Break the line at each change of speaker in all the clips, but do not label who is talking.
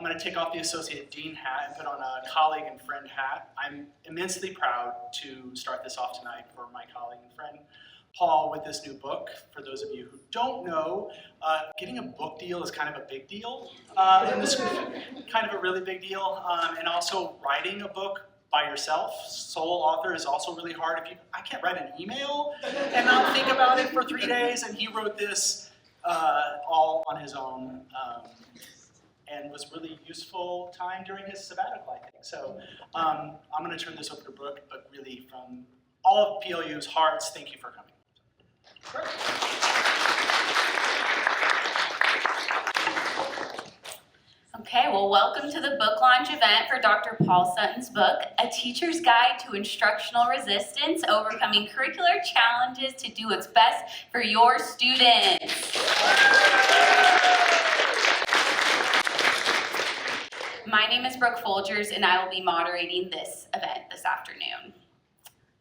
going to take off the Associate Dean hat and put on a colleague and friend hat. I'm immensely proud to start this off tonight for my colleague and friend, Paul, with this new book. For those of you who don't know, getting a book deal is kind of a big deal. And this is kind of a really big deal. And also writing a book by yourself, sole author, is also really hard. I can't write an email and not think about it for 3 days, and he wrote this all on his own. And was really useful time during his sabbatical, I think. So I'm going to turn this over to Brooke, but really from all of PLU's hearts, thank you for coming.
Okay, well, welcome to the book launch event for Dr. Paul Sutton's book, A Teacher's Guide to Instructional Resistance, Overcoming Curricular Challenges to Do What's Best for Your Students. My name is Brooke Folgers, and I will be moderating this event this afternoon.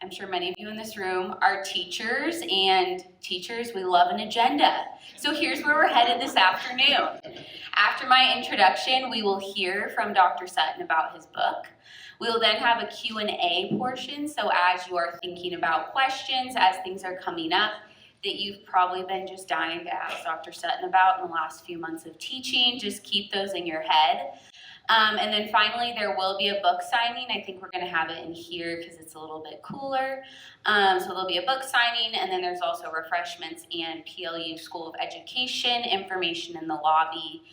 I'm sure many of you in this room are teachers, and teachers, we love an agenda. So here's where we're headed this afternoon. After my introduction, we will hear from Dr. Sutton about his book. We will then have a Q&A portion, so as you are thinking about questions, as things are coming up, that you've probably been just dying to ask Dr. Sutton about in the last few months of teaching, just keep those in your head. And then finally, there will be a book signing. I think we're going to have it in here because it's a little bit cooler. So there'll be a book signing, and then there's also refreshments and PLU School of Education information in the lobby.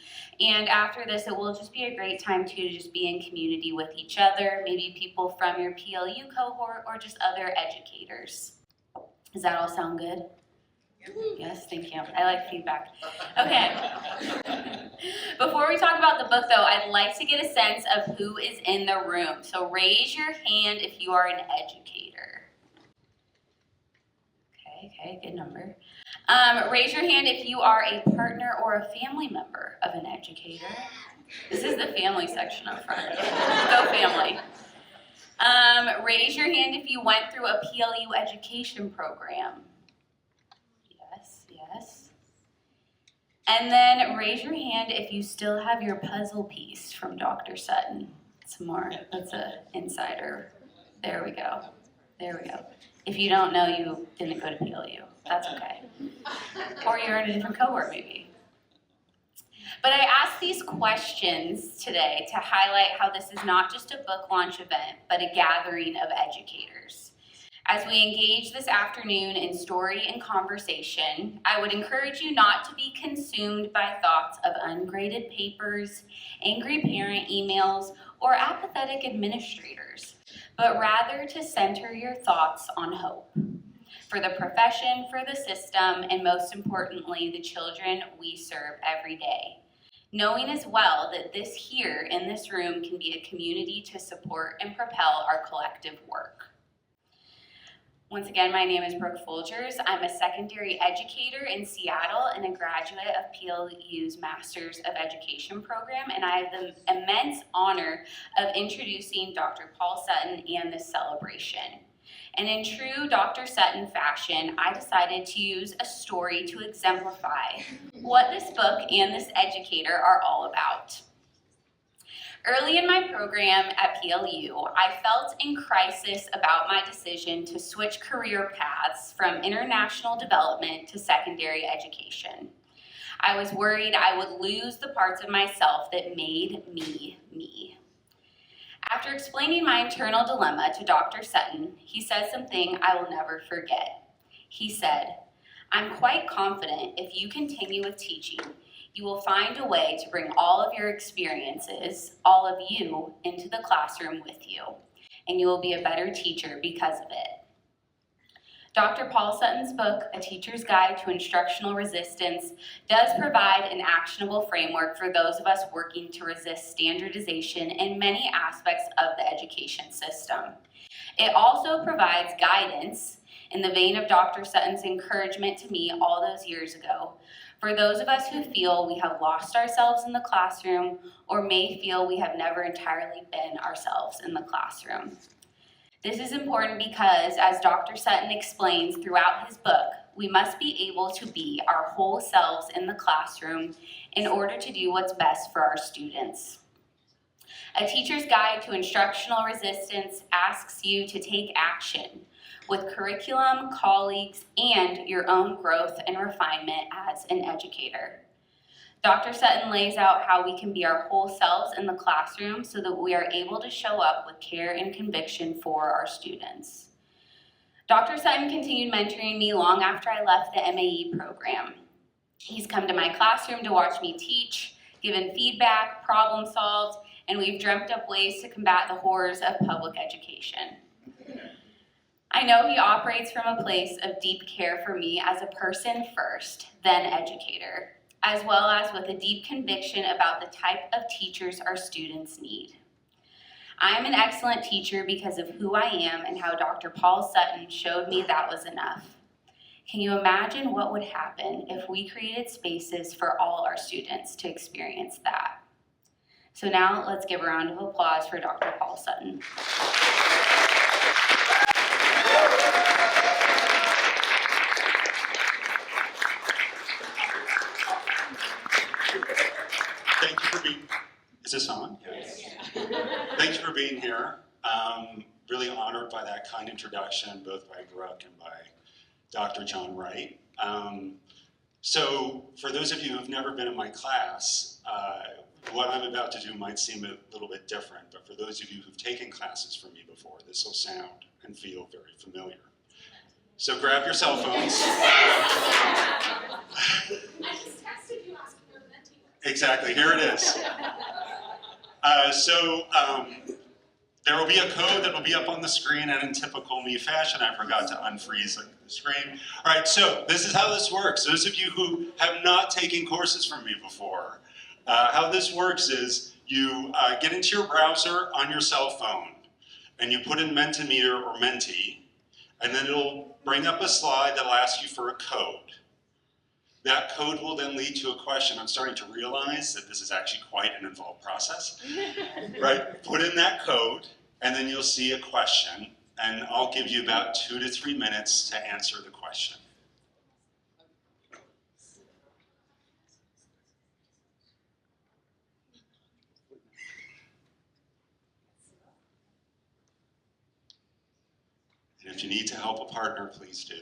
And after this, it will just be a great time too to just be in community with each other, maybe people from your PLU cohort or just other educators. Does that all sound good? Yes, thank you. I like feedback. Okay. Before we talk about the book, though, I'd like to get a sense of who is in the room. So raise your hand if you are an educator. Okay, good number. Raise your hand if you are a partner or a family member of an educator. This is the family section up front. Go family. Raise your hand if you went through a PLU education program. Yes. And then raise your hand if you still have your puzzle piece from Dr. Sutton. Some more. That's an insider. There we go. If you don't know, you didn't go to PLU. That's okay. Or you're in a different cohort, maybe. But I asked these questions today to highlight how this is not just a book launch event, but a gathering of educators. As we engage this afternoon in story and conversation, I would encourage you not to be consumed by thoughts of ungraded papers, angry parent emails, or apathetic administrators, but rather to center your thoughts on hope for the profession, for the system, and most importantly, the children we serve every day. Knowing as well that this here in this room can be a community to support and propel our collective work. Once again, my name is Brooke Folgers. I'm a secondary educator in Seattle and a graduate of PLU's Masters of Education program, and I have the immense honor of introducing Dr. Paul Sutton and this celebration. And in true Dr. Sutton fashion, I decided to use a story to exemplify what this book and this educator are all about. Early in my program at PLU, I felt in crisis about my decision to switch career paths from international development to secondary education. I was worried I would lose the parts of myself that made me me. After explaining my internal dilemma to Dr. Sutton, he said something I will never forget. He said, "I'm quite confident if you continue with teaching, you will find a way to bring all of your experiences, all of you, into the classroom with you, and you will be a better teacher because of it." Dr. Paul Sutton's book, A Teacher's Guide to Instructional Resistance, does provide an actionable framework for those of us working to resist standardization in many aspects of the education system. It also provides guidance in the vein of Dr. Sutton's encouragement to me all those years ago, for those of us who feel we have lost ourselves in the classroom or may feel we have never entirely been ourselves in the classroom. This is important because, as Dr. Sutton explains throughout his book, we must be able to be our whole selves in the classroom in order to do what's best for our students. A Teacher's Guide to Instructional Resistance asks you to take action with curriculum, colleagues, and your own growth and refinement as an educator. Dr. Sutton lays out how we can be our whole selves in the classroom so that we are able to show up with care and conviction for our students. Dr. Sutton continued mentoring me long after I left the MAE program. He's come to my classroom to watch me teach, given feedback, problem solved, and we've dreamt up ways to combat the horrors of public education. I know he operates from a place of deep care for me as a person first, then educator, as well as with a deep conviction about the type of teachers our students need. I am an excellent teacher because of who I am and how Dr. Paul Sutton showed me that was enough. Can you imagine what would happen if we created spaces for all our students to experience that? So now let's give a round of applause for Dr. Paul Sutton.
Thank you for being, is this on? Yes. Thank you for being here. Really honored by that kind introduction, both by Brooke and by Dr. John Wright. So for those of you who've never been in my class, what I'm about to do might seem a little bit different, but for those of you who've taken classes from me before, this will sound and feel very familiar. So grab your cell phones.
I just texted you asking where Venti was.
Exactly, here it is. There will be a code that will be up on the screen, and in typical me fashion, I forgot to unfreeze the screen. All right, so this is how this works. Those of you who have not taken courses from me before, how this works is you get into your browser on your cell phone, and you put in Mentimeter or Menti, and then it'll bring up a slide that'll ask you for a code. That code will then lead to a question. I'm starting to realize that this is actually quite an involved process, right? Put in that code, and then you'll see a question, and I'll give you about 2 to 3 minutes to answer the question. And if you need to help a partner, please do.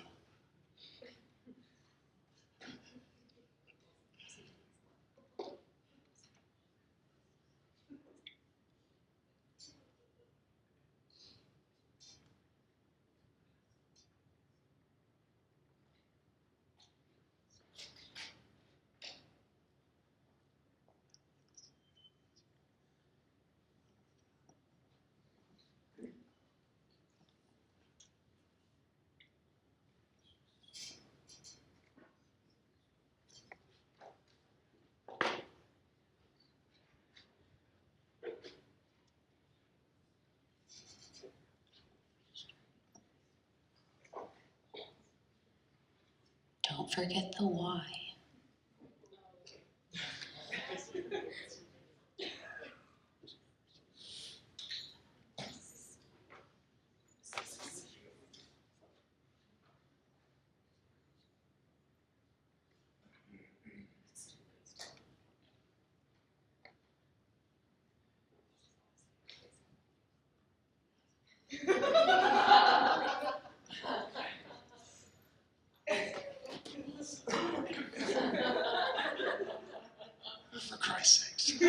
Don't forget the why.
For Christ's sakes.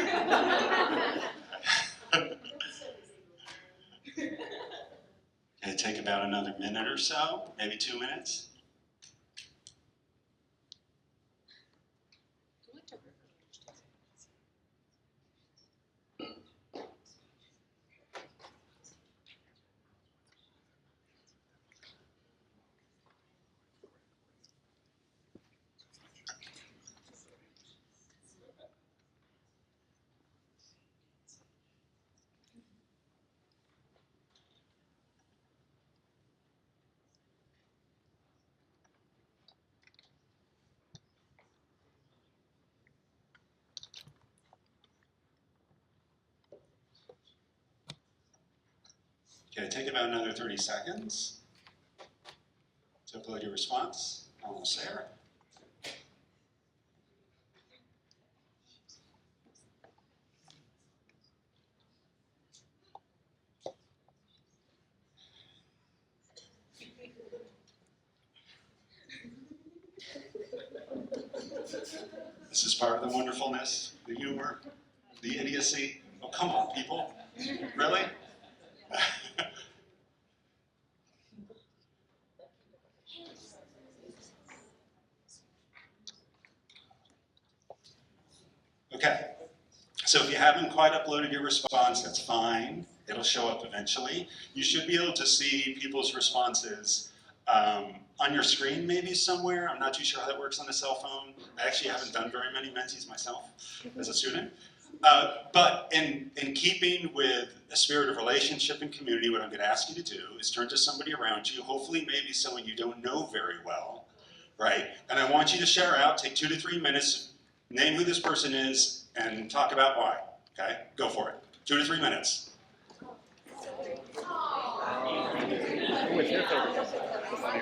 It'll take about another minute or so, maybe 2 minutes. Okay, take about another 30 seconds to upload your response. Almost there. This is part of the wonderfulness, the humor, the idiocy. Oh, come on, people. Really? Okay. So if you haven't quite uploaded your response, that's fine. It'll show up eventually. You should be able to see people's responses on your screen maybe somewhere. I'm not too sure how that works on a cell phone. I actually haven't done very many Mentees myself as a student. But in keeping with a spirit of relationship and community, what I'm going to ask you to do is turn to somebody around you, hopefully maybe someone you don't know very well, right? And I want you to share out, take 2 to 3 minutes, name who this person is, and talk about why, okay? Go for it. 2 to 3 minutes.
What's your favorite?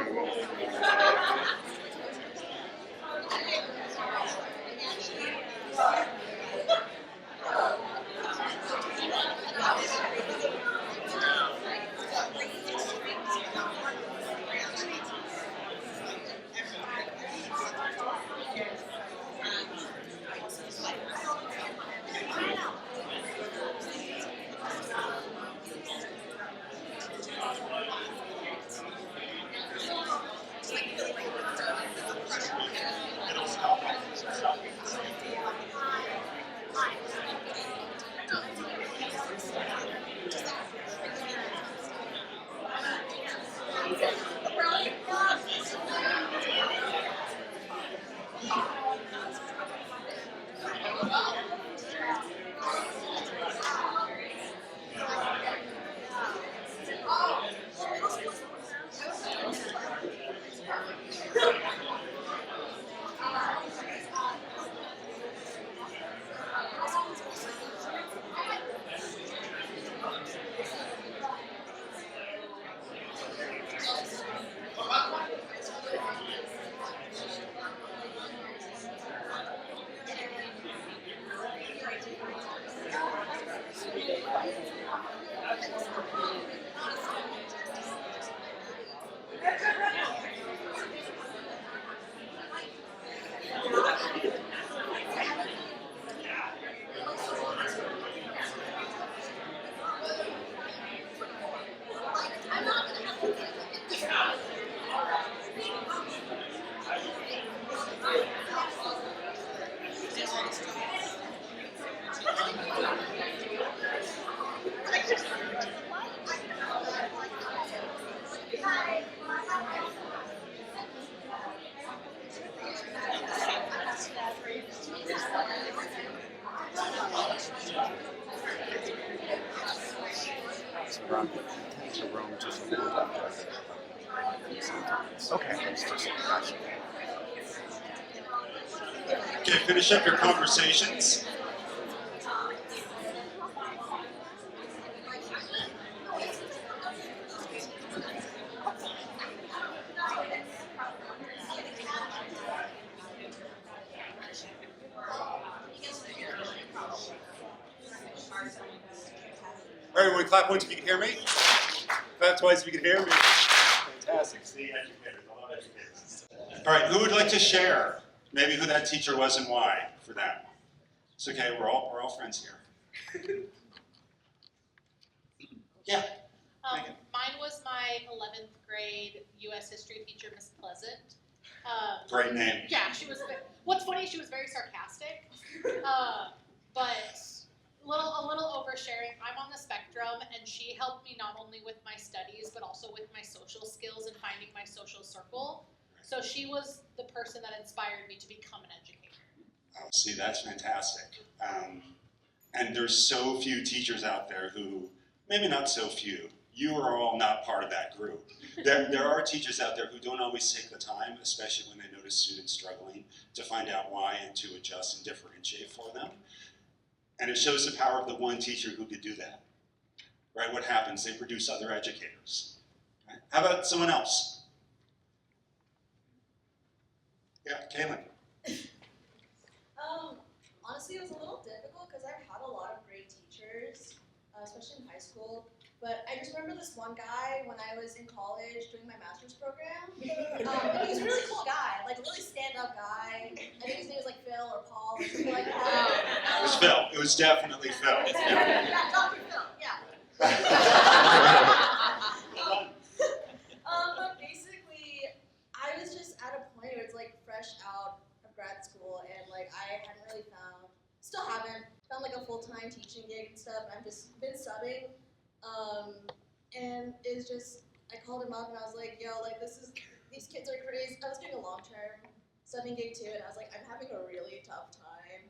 Okay.
Okay, finish up your conversations. All right, everyone, clap once if you can hear me. Clap twice if you can hear me. Fantastic. See, educators. I love educators. All right, who would like to share maybe who that teacher was and why for that? It's okay, we're all friends here. Yeah.
Mine was my 11th grade U.S. history teacher, Miss Pleasant.
Great name.
Yeah, she was. What's funny, she was very sarcastic, but a little oversharing. I'm on the spectrum, and she helped me not only with my studies, but also with my social skills and finding my social circle. So she was the person that inspired me to become an educator.
Oh, see, that's fantastic. And there's so few teachers out there who, maybe not so few, you are all not part of that group. There are teachers out there who don't always take the time, especially when they notice students struggling, to find out why and to adjust and differentiate for them. And it shows the power of the one teacher who could do that. Right? What happens? They produce other educators. Right? How about someone else? Yeah, Kaylin.
Honestly, it was a little difficult because I had a lot of great teachers, especially in high school. But I just remember this one guy when I was in college doing my master's program. He was a really cool guy, like a really stand-up guy. I think his name was like Phil or Paul or something like that.
It was Phil. It was definitely Phil.
Yeah, Dr. Phil, yeah. But basically, I was just at a point where it's like fresh out of grad school and like I hadn't really still haven't found like a full-time teaching gig and stuff. I've just been subbing. And it's just, I called him up and I was like, yo, like these kids are crazy. I was doing a long-term subbing gig too, and I was like, I'm having a really tough time.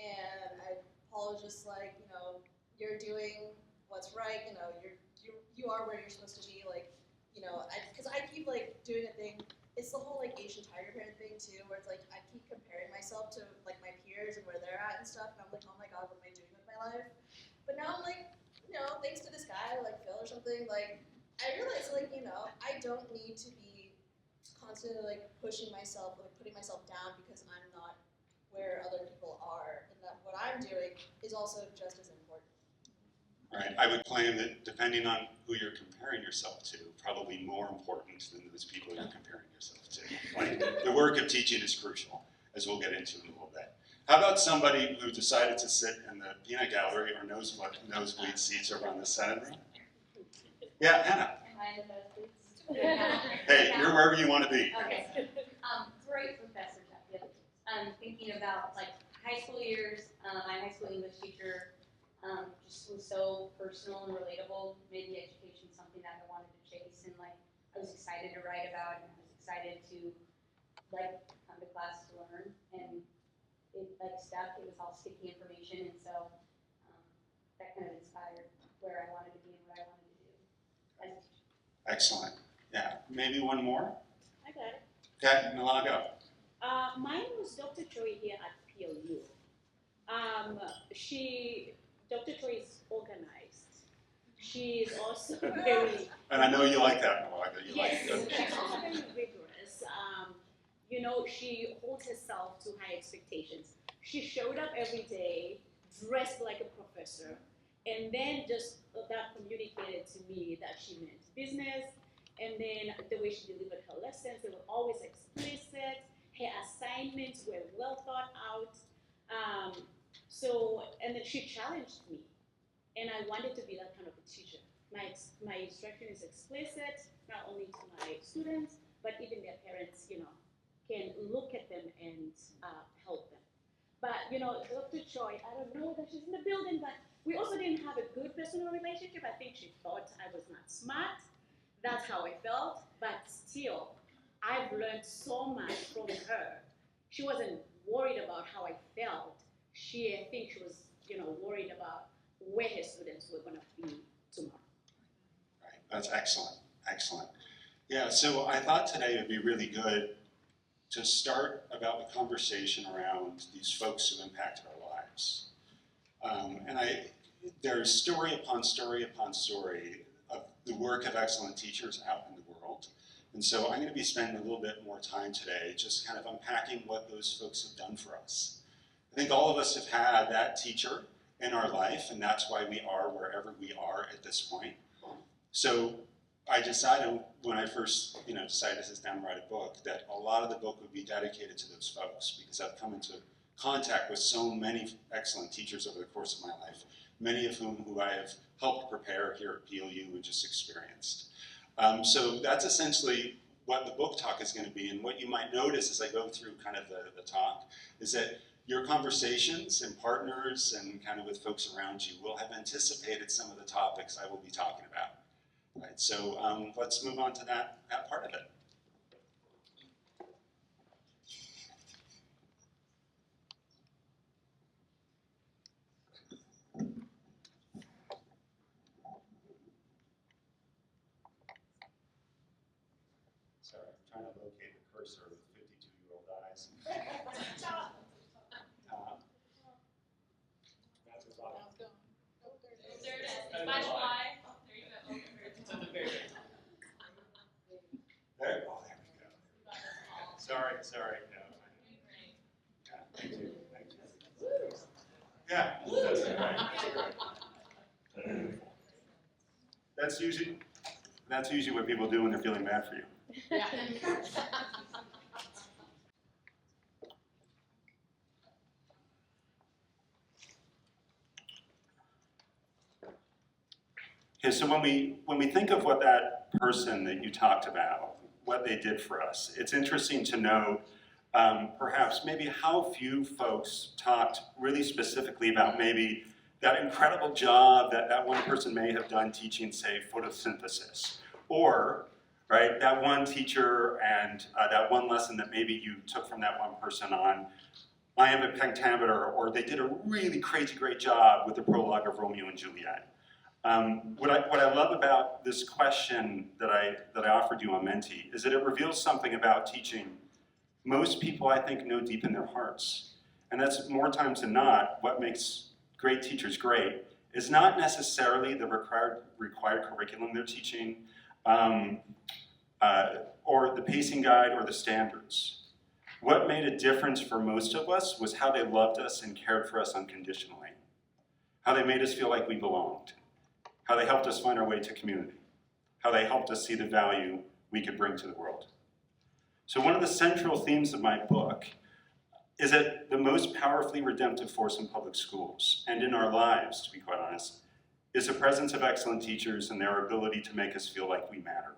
And Paul was just like, you know, you're doing what's right, you know, you are where you're supposed to be, like, you know, because I keep like doing a thing, it's the whole like Asian tiger parent thing too, where it's like, I keep comparing myself to like my peers and where they're at and stuff, and I'm like, oh my god, what am I doing with my life? But now I'm like, you know, thanks to this guy, like Phil or something, like, I realized, like, you know, I don't need to be constantly, like, pushing myself, like, putting myself down because I'm not where other people are, and that what I'm doing is also just as important.
Right. I would claim that depending on who you're comparing yourself to, probably more important than those people you're comparing yourself to. Like, the work of teaching is crucial, as we'll get into in a little bit. How about somebody who decided to sit in the peanut gallery or nosebleed seats over on the Senate room? Yeah, Hannah.
Am I in the nosebleeds?
Hey, you're wherever you want to be.
Okay. Great professor, Jeff. Thinking about like high school years, my high school English teacher just was so personal and relatable, made the education something that I wanted to chase, and like I was excited to write about, and I was excited to like come to class to learn, and it like stuck. It was all sticky information, and so that kind of inspired where I wanted to be and what I wanted to do as a teacher.
Excellent. Yeah. Maybe one more?
I got it.
Okay, Milana, go.
Mine was Dr. Choi here at PLU. Dr. Choi is organized. She is also very...
And I know you like that, Milana. You
Yes,
like it.
she's also very rigorous. You know, she holds herself to high expectations. She showed up every day, dressed like a professor, and then just that communicated to me that she meant business, and then the way she delivered her lessons, they were always explicit, her assignments were well thought out, and then she challenged me, and I wanted to be that kind of a teacher. My instruction is explicit, not only to my students, but even their parents, you know, can look at them and help them. But, you know, Dr. Choi, I don't know that she's in the building, but we also didn't have a good personal relationship. I think she thought I was not smart. That's how I felt. But still, I've learned so much from her. She wasn't worried about how I felt. I think she was, you know, worried about where her students were going to be tomorrow.
Right. That's excellent. Excellent. Yeah, so I thought today would be really good to start about the conversation around these folks who impacted our lives. There's story upon story upon story of the work of excellent teachers out in the world. And so I'm going to be spending a little bit more time today just kind of unpacking what those folks have done for us. I think all of us have had that teacher in our life, and that's why we are wherever we are at this point. So I decided when I first, decided to sit down and write a book that a lot of the book would be dedicated to those folks because I've come into contact with so many excellent teachers over the course of my life, many of who I have helped prepare here at PLU and just experienced. So that's essentially what the book talk is going to be, and what you might notice as I go through kind of the talk is that your conversations and partners and kind of with folks around you will have anticipated some of the topics I will be talking about. Right, so let's move on to that part of it. Sorry, I'm trying to locate the cursor with 52-year-old eyes. That's a thought.
There it is. Flash Y. Oh, there you go.
It's at the very top.
There we go. Sorry. No. Yeah, thank you. Yeah, that's right. That's usually what people do when they're feeling bad for you.
Yeah.
Okay, so when we think of what that person that you talked about, what they did for us, it's interesting to know perhaps maybe how few folks talked really specifically about maybe that incredible job that one person may have done teaching, say, photosynthesis, or right, that one teacher and that one lesson that maybe you took from that one person on iambic pentameter, or they did a really crazy great job with the prologue of Romeo and Juliet. What I love about this question that I offered you on Menti is that it reveals something about teaching most people, I think, know deep in their hearts. And that's more times than not what makes great teachers great is not necessarily the required curriculum they're teaching, or the pacing guide or the standards. What made a difference for most of us was how they loved us and cared for us unconditionally, how they made us feel like we belonged, how they helped us find our way to community, how they helped us see the value we could bring to the world. So one of the central themes of my book is that the most powerfully redemptive force in public schools, and in our lives, to be quite honest, is the presence of excellent teachers and their ability to make us feel like we matter.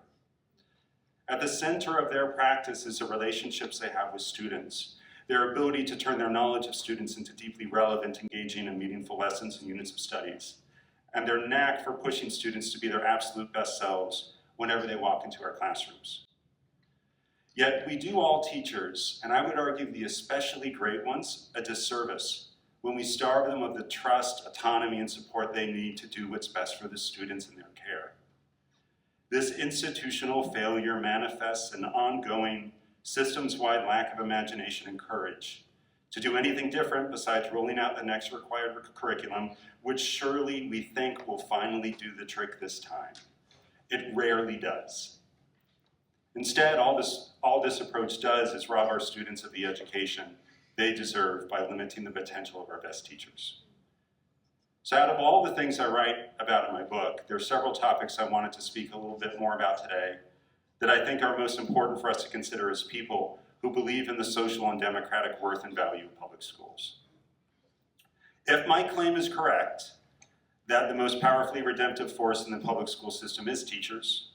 At the center of their practice is the relationships they have with students, their ability to turn their knowledge of students into deeply relevant, engaging, and meaningful lessons and units of studies, and their knack for pushing students to be their absolute best selves whenever they walk into our classrooms. Yet we do all teachers, and I would argue the especially great ones, a disservice when we starve them of the trust, autonomy, and support they need to do what's best for the students in their care. This institutional failure manifests an ongoing, systems-wide lack of imagination and courage to do anything different besides rolling out the next required curriculum, which surely we think will finally do the trick this time. It rarely does. Instead, all this approach does is rob our students of the education they deserve by limiting the potential of our best teachers. So out of all the things I write about in my book, there are several topics I wanted to speak a little bit more about today that I think are most important for us to consider as people who believe in the social and democratic worth and value of public schools. If my claim is correct, that the most powerfully redemptive force in the public school system is teachers,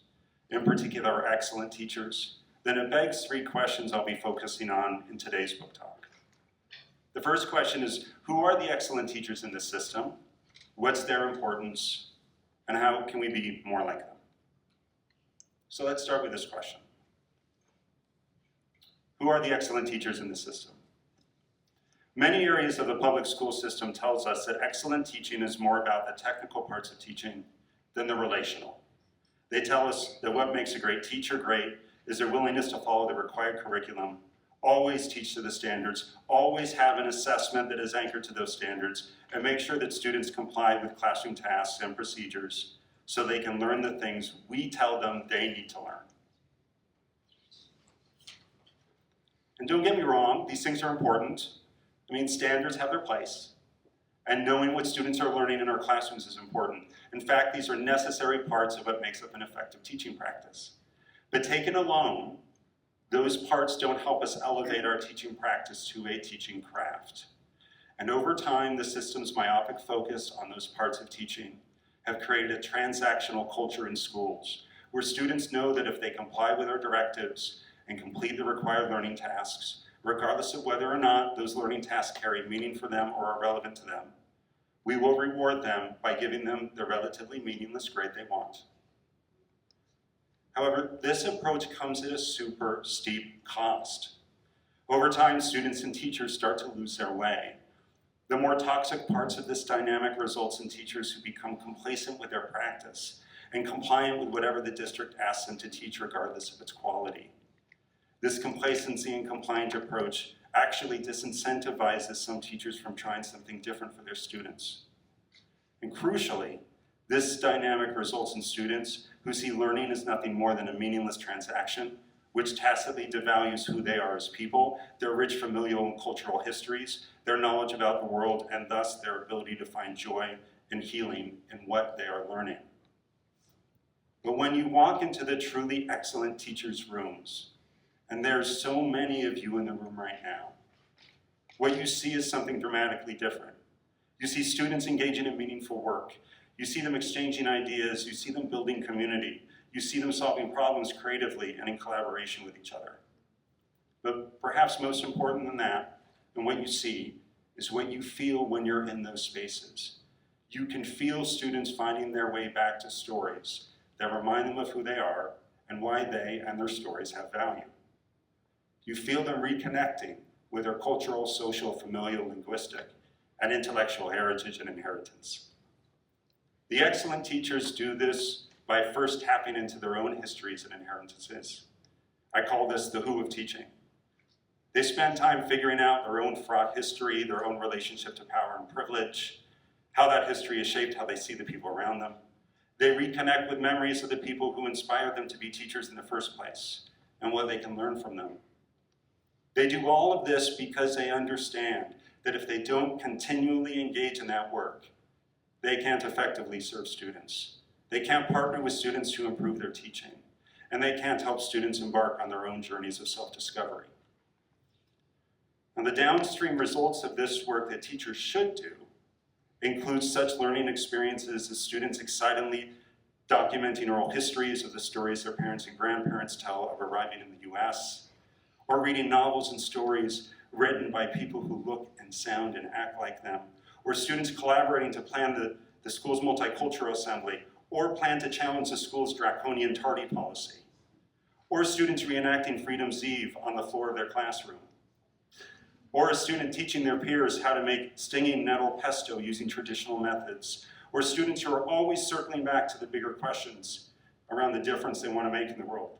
in particular excellent teachers, then it begs three questions I'll be focusing on in today's book talk. The first question is, who are the excellent teachers in this system? What's their importance? And how can we be more like them? So let's start with this question. Who are the excellent teachers in the system? Many areas of the public school system tells us that excellent teaching is more about the technical parts of teaching than the relational. They tell us that what makes a great teacher great is their willingness to follow the required curriculum, always teach to the standards, always have an assessment that is anchored to those standards, and make sure that students comply with classroom tasks and procedures so they can learn the things we tell them they need to learn. And don't get me wrong, these things are important. I mean, standards have their place, and knowing what students are learning in our classrooms is important. In fact, these are necessary parts of what makes up an effective teaching practice. But taken alone, those parts don't help us elevate our teaching practice to a teaching craft. And over time, the system's myopic focus on those parts of teaching have created a transactional culture in schools, where students know that if they comply with our directives and complete the required learning tasks, regardless of whether or not those learning tasks carry meaning for them or are relevant to them, we will reward them by giving them the relatively meaningless grade they want. However, this approach comes at a super steep cost. Over time, students and teachers start to lose their way. The more toxic parts of this dynamic results in teachers who become complacent with their practice and compliant with whatever the district asks them to teach regardless of its quality. This complacency and compliant approach actually disincentivizes some teachers from trying something different for their students. And crucially, this dynamic results in students who see learning as nothing more than a meaningless transaction, which tacitly devalues who they are as people, their rich familial and cultural histories, their knowledge about the world, and thus their ability to find joy and healing in what they are learning. But when you walk into the truly excellent teachers' rooms, and there's so many of you in the room right now, what you see is something dramatically different. You see students engaging in meaningful work. You see them exchanging ideas. You see them building community. You see them solving problems creatively and in collaboration with each other. But perhaps most important than that, and what you see, is what you feel when you're in those spaces. You can feel students finding their way back to stories that remind them of who they are and why they and their stories have value. You feel them reconnecting with their cultural, social, familial, linguistic, and intellectual heritage and inheritance. The excellent teachers do this by first tapping into their own histories and inheritances. I call this the who of teaching. They spend time figuring out their own fraught history, their own relationship to power and privilege, how that history has shaped how they see the people around them. They reconnect with memories of the people who inspired them to be teachers in the first place and what they can learn from them. They do all of this because they understand that if they don't continually engage in that work, they can't effectively serve students. They can't partner with students to improve their teaching, and they can't help students embark on their own journeys of self-discovery. And the downstream results of this work that teachers should do include such learning experiences as students excitedly documenting oral histories of the stories their parents and grandparents tell of arriving in the US, or reading novels and stories written by people who look and sound and act like them, or students collaborating to plan the school's multicultural assembly, or plan to challenge the school's draconian tardy policy, or students reenacting Freedom's Eve on the floor of their classroom, or a student teaching their peers how to make stinging nettle pesto using traditional methods, or students who are always circling back to the bigger questions around the difference they want to make in the world,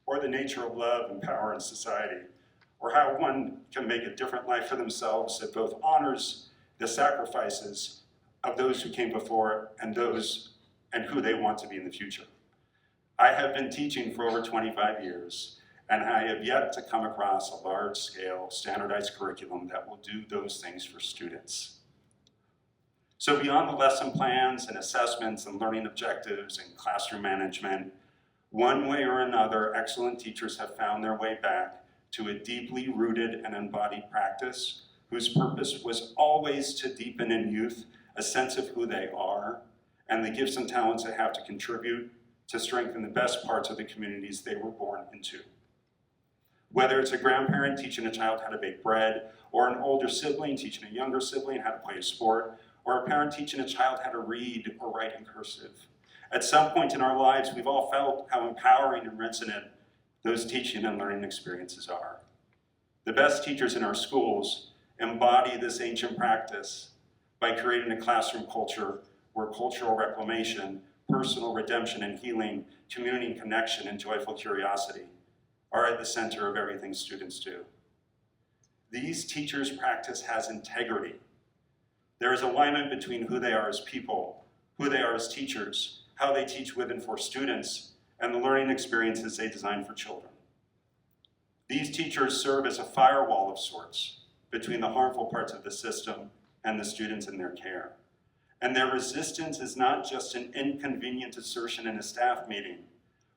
or the nature of love and power in society, or how one can make a different life for themselves that both honors the sacrifices of those who came before and who they want to be in the future. I have been teaching for over 25 years, and I have yet to come across a large-scale standardized curriculum that will do those things for students. So beyond the lesson plans and assessments and learning objectives and classroom management, one way or another, excellent teachers have found their way back to a deeply rooted and embodied practice whose purpose was always to deepen in youth a sense of who they are and the gifts and talents they have to contribute to strengthen the best parts of the communities they were born into. Whether it's a grandparent teaching a child how to bake bread, or an older sibling teaching a younger sibling how to play a sport, or a parent teaching a child how to read or write in cursive. At some point in our lives, we've all felt how empowering and resonant those teaching and learning experiences are. The best teachers in our schools embody this ancient practice by creating a classroom culture where cultural reclamation, personal redemption and healing, community connection, and joyful curiosity are at the center of everything students do. These teachers' practice has integrity. There is alignment between who they are as people, who they are as teachers, how they teach with and for students, and the learning experiences they design for children. These teachers serve as a firewall of sorts between the harmful parts of the system and the students in their care. And their resistance is not just an inconvenient assertion in a staff meeting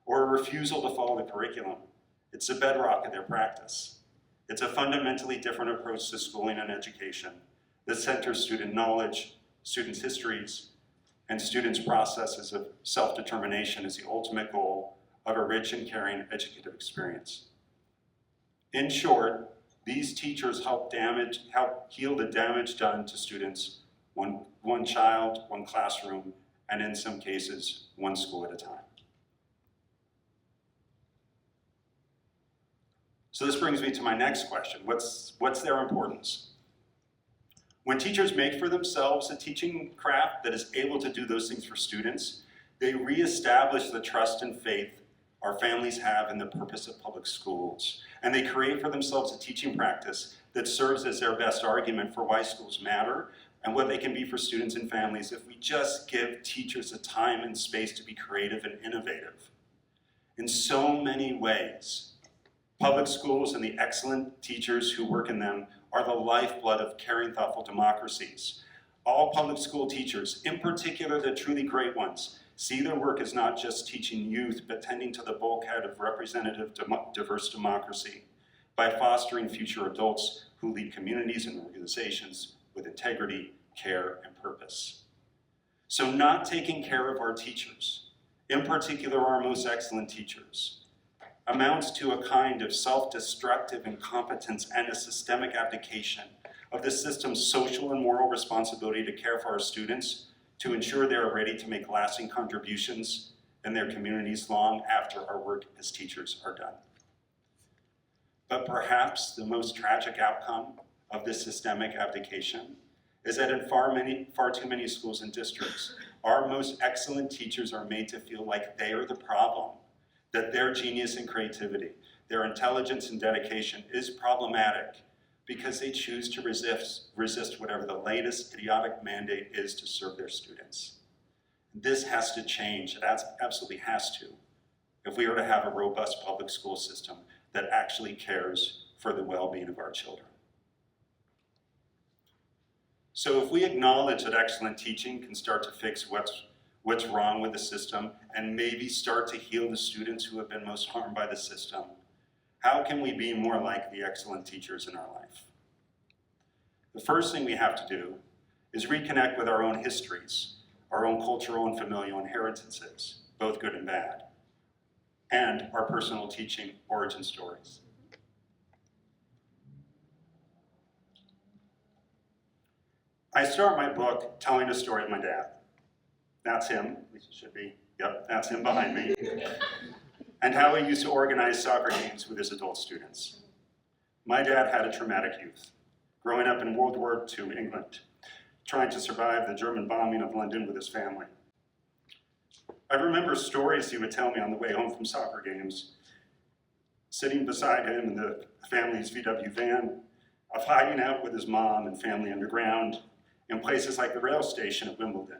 or a refusal to follow the curriculum. It's a bedrock of their practice. It's a fundamentally different approach to schooling and education that centers student knowledge, students' histories, and students' processes of self-determination as the ultimate goal of a rich and caring educative experience. In short, these teachers help heal the damage done to students, one child, one classroom, and in some cases, one school at a time. So this brings me to my next question. What's their importance? When teachers make for themselves a teaching craft that is able to do those things for students, they reestablish the trust and faith our families have in the purpose of public schools. And they create for themselves a teaching practice that serves as their best argument for why schools matter and what they can be for students and families if we just give teachers the time and space to be creative and innovative. In so many ways, public schools and the excellent teachers who work in them are the lifeblood of caring, thoughtful democracies. All public school teachers, in particular the truly great ones, see their work as not just teaching youth, but tending to the bulkhead of representative diverse democracy by fostering future adults who lead communities and organizations with integrity, care, and purpose. So not taking care of our teachers, in particular our most excellent teachers, amounts to a kind of self-destructive incompetence and a systemic abdication of the system's social and moral responsibility to care for our students, to ensure they are ready to make lasting contributions in their communities long after our work as teachers are done. But perhaps the most tragic outcome of this systemic abdication is that in far too many schools and districts, our most excellent teachers are made to feel like they are the problem, that their genius and creativity, their intelligence and dedication is problematic because they choose to resist whatever the latest idiotic mandate is to serve their students. This has to change. It absolutely has to, if we are to have a robust public school system that actually cares for the well-being of our children. So if we acknowledge that excellent teaching can start to fix what's wrong with the system and maybe start to heal the students who have been most harmed by the system, how can we be more like the excellent teachers in our life? The first thing we have to do is reconnect with our own histories, our own cultural and familial inheritances, both good and bad, and our personal teaching origin stories. I start my book telling a story of my dad. That's him, at least it should be. Yep, that's him behind me. And how he used to organize soccer games with his adult students. My dad had a traumatic youth, growing up in World War II England, trying to survive the German bombing of London with his family. I remember stories he would tell me on the way home from soccer games, sitting beside him in the family's VW van, of hiding out with his mom and family underground in places like the rail station at Wimbledon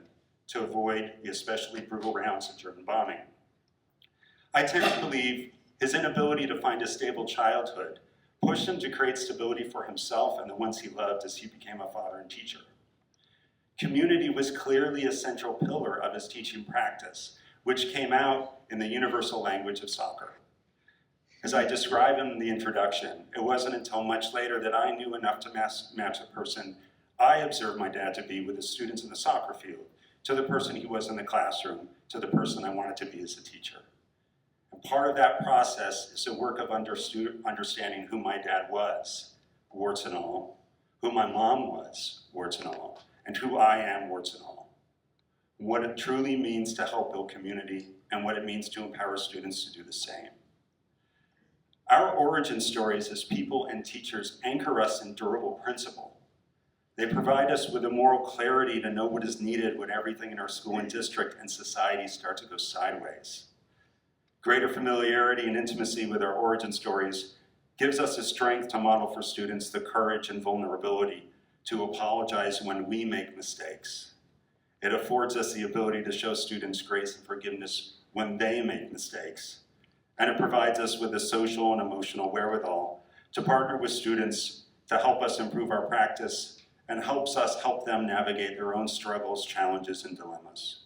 to avoid the especially brutal rounds of German bombing. I tend to believe his inability to find a stable childhood pushed him to create stability for himself and the ones he loved as he became a father and teacher. Community was clearly a central pillar of his teaching practice, which came out in the universal language of soccer. As I describe in the introduction, it wasn't until much later that I knew enough to match the person I observed my dad to be with his students in the soccer field, to the person he was in the classroom, to the person I wanted to be as a teacher. And part of that process is a work of understanding who my dad was, warts and all, who my mom was, warts and all, and who I am, warts and all. What it truly means to help build community, and what it means to empower students to do the same. Our origin stories as people and teachers anchor us in durable principle. They provide us with a moral clarity to know what is needed when everything in our school and district and society start to go sideways. Greater familiarity and intimacy with our origin stories gives us the strength to model for students the courage and vulnerability to apologize when we make mistakes. It affords us the ability to show students grace and forgiveness when they make mistakes. And it provides us with the social and emotional wherewithal to partner with students to help us improve our practice and helps us help them navigate their own struggles, challenges, and dilemmas.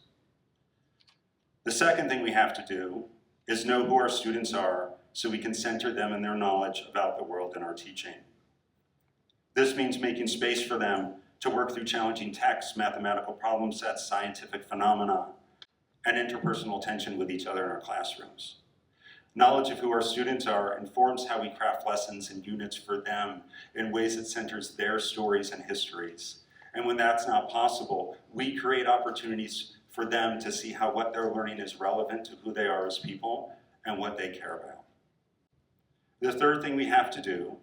The second thing we have to do is know who our students are so we can center them in their knowledge about the world in our teaching. This means making space for them to work through challenging texts, mathematical problem sets, scientific phenomena, and interpersonal tension with each other in our classrooms. Knowledge of who our students are informs how we craft lessons and units for them in ways that centers their stories and histories. And when that's not possible, we create opportunities for them to see how what they're learning is relevant to who they are as people and what they care about. The third thing we have to do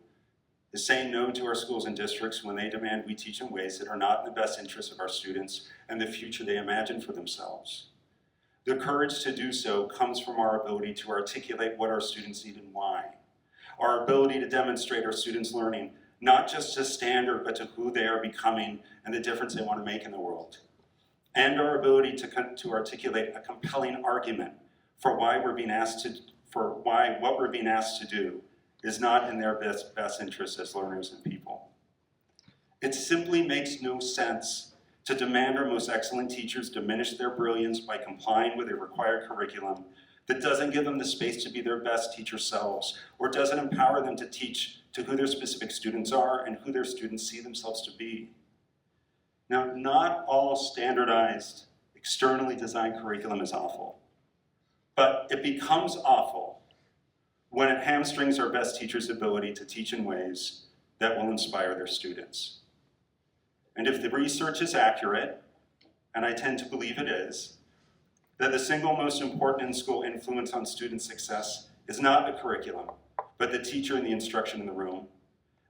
is say no to our schools and districts when they demand we teach in ways that are not in the best interest of our students and the future they imagine for themselves. The courage to do so comes from our ability to articulate what our students need and why. Our ability to demonstrate our students' learning, not just to standard, but to who they are becoming and the difference they want to make in the world. And our ability to articulate a compelling argument for why what we're being asked to do is not in their best interest as learners and people. It simply makes no sense to demand our most excellent teachers diminish their brilliance by complying with a required curriculum that doesn't give them the space to be their best teacher selves, or doesn't empower them to teach to who their specific students are and who their students see themselves to be. Now, not all standardized, externally designed curriculum is awful, but it becomes awful when it hamstrings our best teachers' ability to teach in ways that will inspire their students. And if the research is accurate, and I tend to believe it is, that the single most important in-school influence on student success is not the curriculum, but the teacher and the instruction in the room,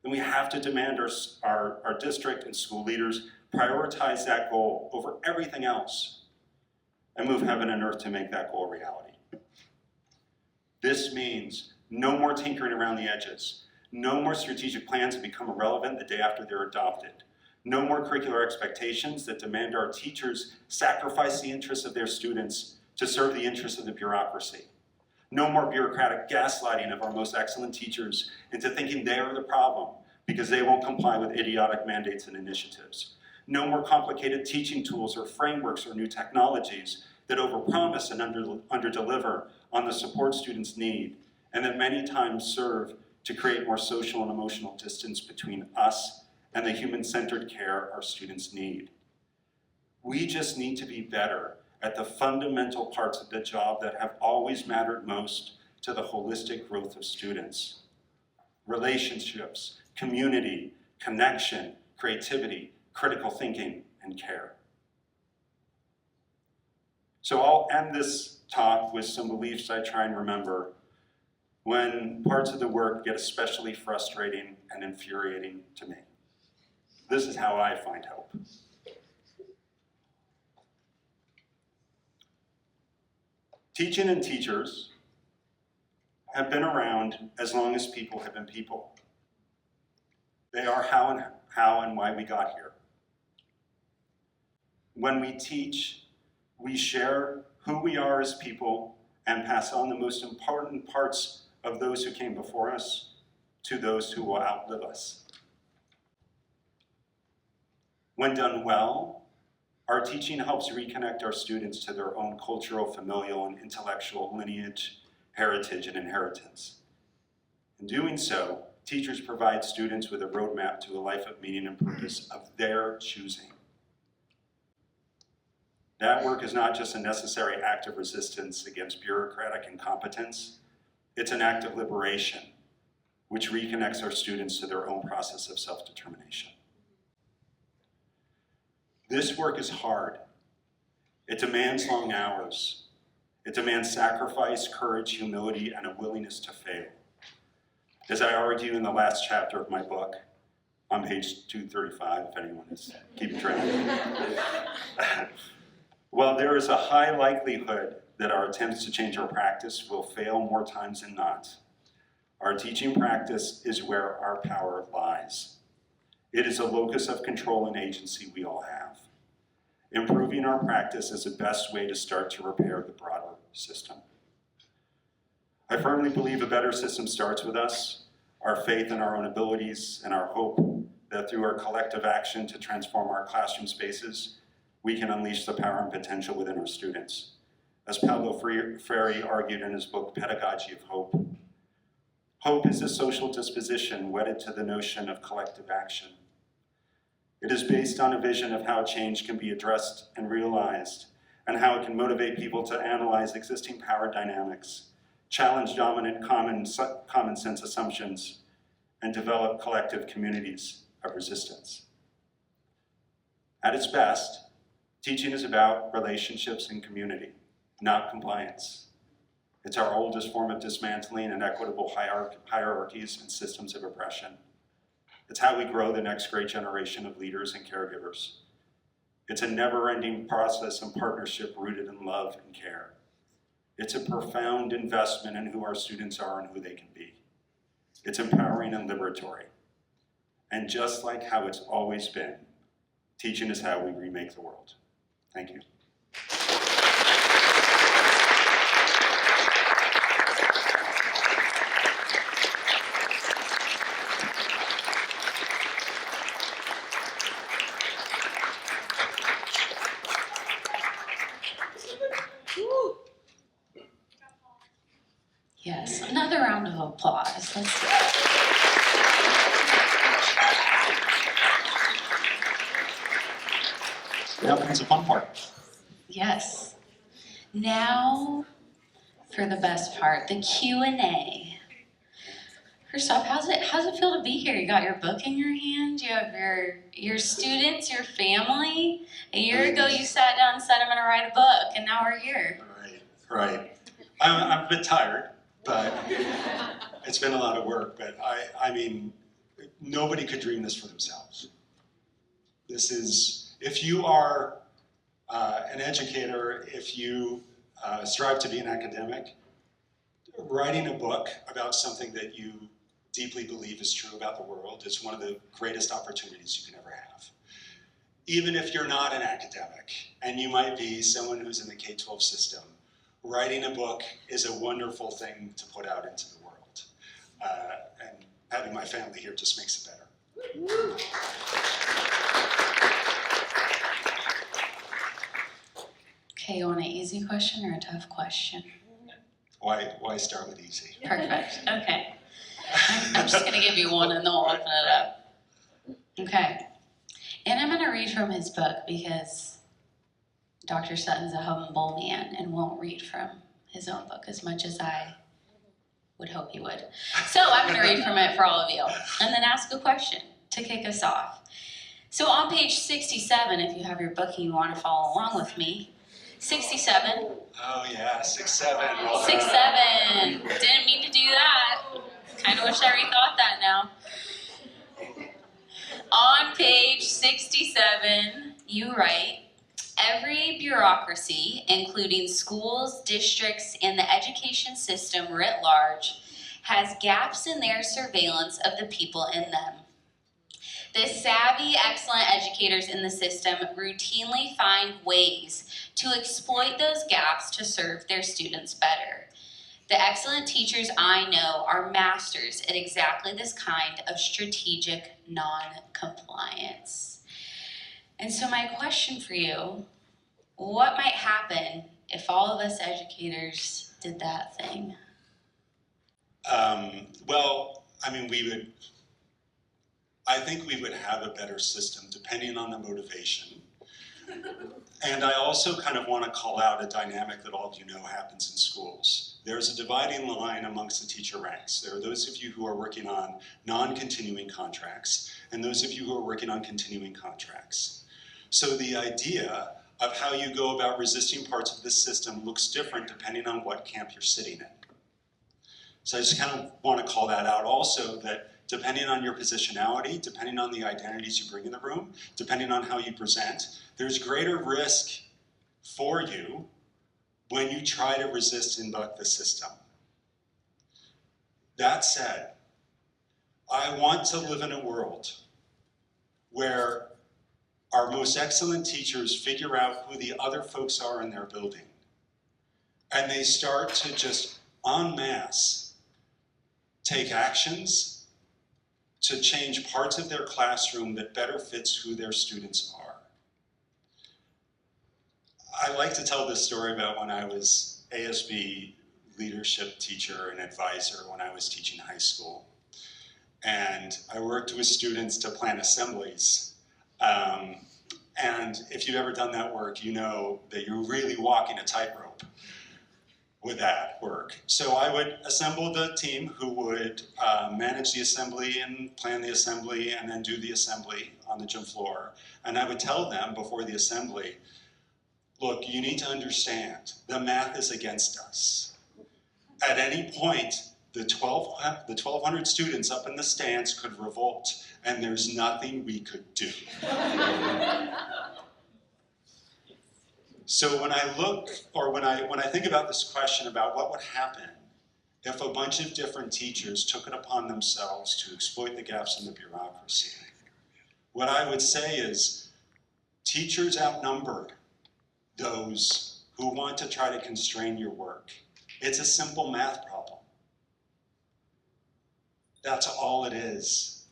then we have to demand our district and school leaders prioritize that goal over everything else and move heaven and earth to make that goal a reality. This means no more tinkering around the edges, no more strategic plans that become irrelevant the day after they're adopted, no more curricular expectations that demand our teachers sacrifice the interests of their students to serve the interests of the bureaucracy. No more bureaucratic gaslighting of our most excellent teachers into thinking they are the problem because they won't comply with idiotic mandates and initiatives. No more complicated teaching tools or frameworks or new technologies that overpromise and underdeliver on the support students need, and that many times serve to create more social and emotional distance between us and the human-centered care our students need. We just need to be better at the fundamental parts of the job that have always mattered most to the holistic growth of students: relationships, community, connection, creativity, critical thinking, and care. So I'll end this talk with some beliefs I try and remember when parts of the work get especially frustrating and infuriating to me. This is how I find hope. Teaching and teachers have been around as long as people have been people. They are how and why we got here. When we teach, we share who we are as people and pass on the most important parts of those who came before us to those who will outlive us. When done well, our teaching helps reconnect our students to their own cultural, familial, and intellectual lineage, heritage, and inheritance. In doing so, teachers provide students with a roadmap to a life of meaning and purpose of their choosing. That work is not just a necessary act of resistance against bureaucratic incompetence, it's an act of liberation, which reconnects our students to their own process of self-determination. This work is hard. It demands long hours. It demands sacrifice, courage, humility, and a willingness to fail. As I argue in the last chapter of my book, on page 235, if anyone is keeping track. While there is a high likelihood that our attempts to change our practice will fail more times than not, our teaching practice is where our power lies. It is a locus of control and agency we all have. Improving our practice is the best way to start to repair the broader system. I firmly believe a better system starts with us, our faith in our own abilities, and our hope that through our collective action to transform our classroom spaces, we can unleash the power and potential within our students. As Paulo Freire argued in his book, Pedagogy of Hope, hope is a social disposition wedded to the notion of collective action. It is based on a vision of how change can be addressed and realized, and how it can motivate people to analyze existing power dynamics, challenge dominant common sense assumptions, and develop collective communities of resistance. At its best, teaching is about relationships and community, not compliance. It's our oldest form of dismantling inequitable hierarchies and systems of oppression. It's how we grow the next great generation of leaders and caregivers. It's a never-ending process and partnership rooted in love and care. It's a profound investment in who our students are and who they can be. It's empowering and liberatory. And just like how it's always been, teaching is how we remake the world. Thank you.
Yes, another round of applause. Let's do it.
Now comes the fun part.
Yes. Now for the best part, the Q&A. First off, how's it feel to be here? You got your book in your hand, you have your students, your family. A year ago you sat down and said I'm gonna write a book, and now we're here.
Right. I'm a bit tired, but it's been a lot of work. But I mean, nobody could dream this for themselves. This is, if you are an educator, if you strive to be an academic, writing a book about something that you deeply believe is true about the world is one of the greatest opportunities you can ever have. Even if you're not an academic, and you might be someone who's in the K-12 system, writing a book is a wonderful thing to put out into the world. And having my family here just makes it better.
Okay, you want an easy question or a tough question?
Why start with easy?
Perfect, okay. I'm just gonna give you one and then we'll open it up. Okay, and I'm gonna read from his book because Dr. Sutton's a humble man and won't read from his own book as much as I would hope he would. So I'm gonna read from it for all of you and then ask a question to kick us off. So on page 67, if you have your book and you wanna follow along with me, 67.
Oh yeah, 6'7". Well done.
6'7". Didn't mean to do that. Kind of wish I rethought that now. On page 67, you write, every bureaucracy, including schools, districts, and the education system writ large, has gaps in their surveillance of the people in them. The savvy, excellent educators in the system routinely find ways to exploit those gaps to serve their students better. The excellent teachers I know are masters at exactly this kind of strategic non-compliance. And so my question for you, what might happen if all of us educators did that thing?
Well, I mean, I think we would have a better system depending on the motivation. And I also kind of want to call out a dynamic that all of you know happens in schools. There's a dividing line amongst the teacher ranks. There are those of you who are working on non-continuing contracts, and those of you who are working on continuing contracts. So the idea of how you go about resisting parts of this system looks different depending on what camp you're sitting in. So I just kind of want to call that out also, that depending on your positionality, depending on the identities you bring in the room, depending on how you present, there's greater risk for you when you try to resist and buck the system. That said, I want to live in a world where our most excellent teachers figure out who the other folks are in their building, and they start to just en masse take actions to change parts of their classroom that better fits who their students are. I like to tell this story about when I was ASB leadership teacher and advisor when I was teaching high school. And I worked with students to plan assemblies. And if you've ever done that work, you know that you're really walking a tightrope with that work. So I would assemble the team who would manage the assembly and plan the assembly and then do the assembly on the gym floor. And I would tell them before the assembly, look, you need to understand, the math is against us. At any point, the 1,200 students up in the stands could revolt, and there's nothing we could do. So when I look, or when I think about this question about what would happen if a bunch of different teachers took it upon themselves to exploit the gaps in the bureaucracy, what I would say is teachers outnumbered those who want to try to constrain your work. It's a simple math problem. That's all it is,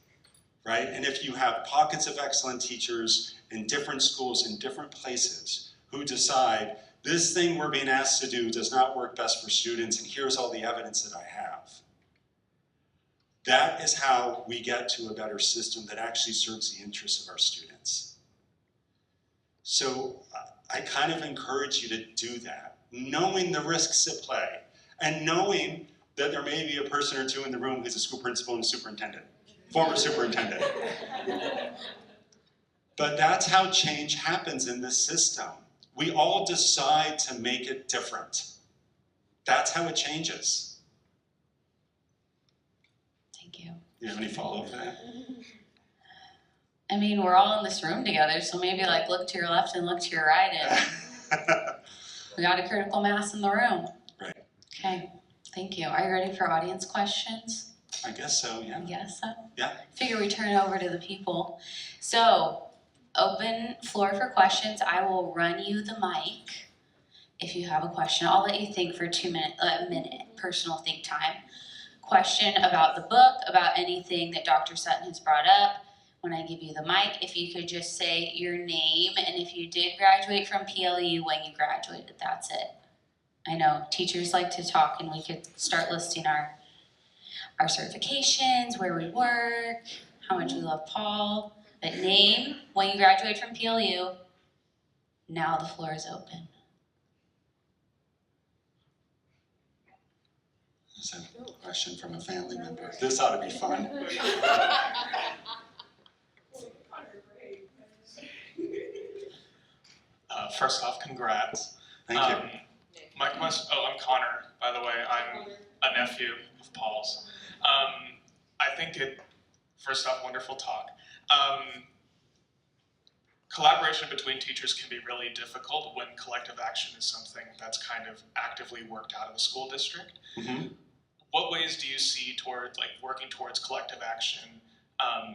right? And if you have pockets of excellent teachers in different schools in different places who decide this thing we're being asked to do does not work best for students, and here's all the evidence that I have. That is how we get to a better system that actually serves the interests of our students. So I kind of encourage you to do that, knowing the risks at play, and knowing that there may be a person or two in the room who's a school principal and a superintendent, former superintendent. But that's how change happens in this system. We all decide to make it different. That's how it changes.
Thank you.
Do you have any follow-up to that?
I mean, we're all in this room together, so maybe like look to your left and look to your right, and we got a critical mass in the room.
Right.
Okay, thank you. Are you ready for audience questions?
I guess so, yeah.
I guess so.
Yeah.
Figure we turn it over to the people. So, open floor for questions. I will run you the mic if you have a question. I'll let you think for a minute, personal think time. Question about the book, about anything that Dr. Sutton has brought up. When I give you the mic, if you could just say your name, and if you did graduate from PLU, when you graduated, that's it. I know teachers like to talk, and we could start listing our certifications, where we work, how much we love Paul. But name, when you graduate from PLU, now the floor is open.
There's a question from a family member. This ought to be fun.
First off, congrats.
Thank you.
My question, I'm Connor, by the way. I'm a nephew of Paul's. I think first off, wonderful talk. Collaboration between teachers can be really difficult when collective action is something that's kind of actively worked out of the school district.
Mm-hmm.
What ways do you see toward working towards collective action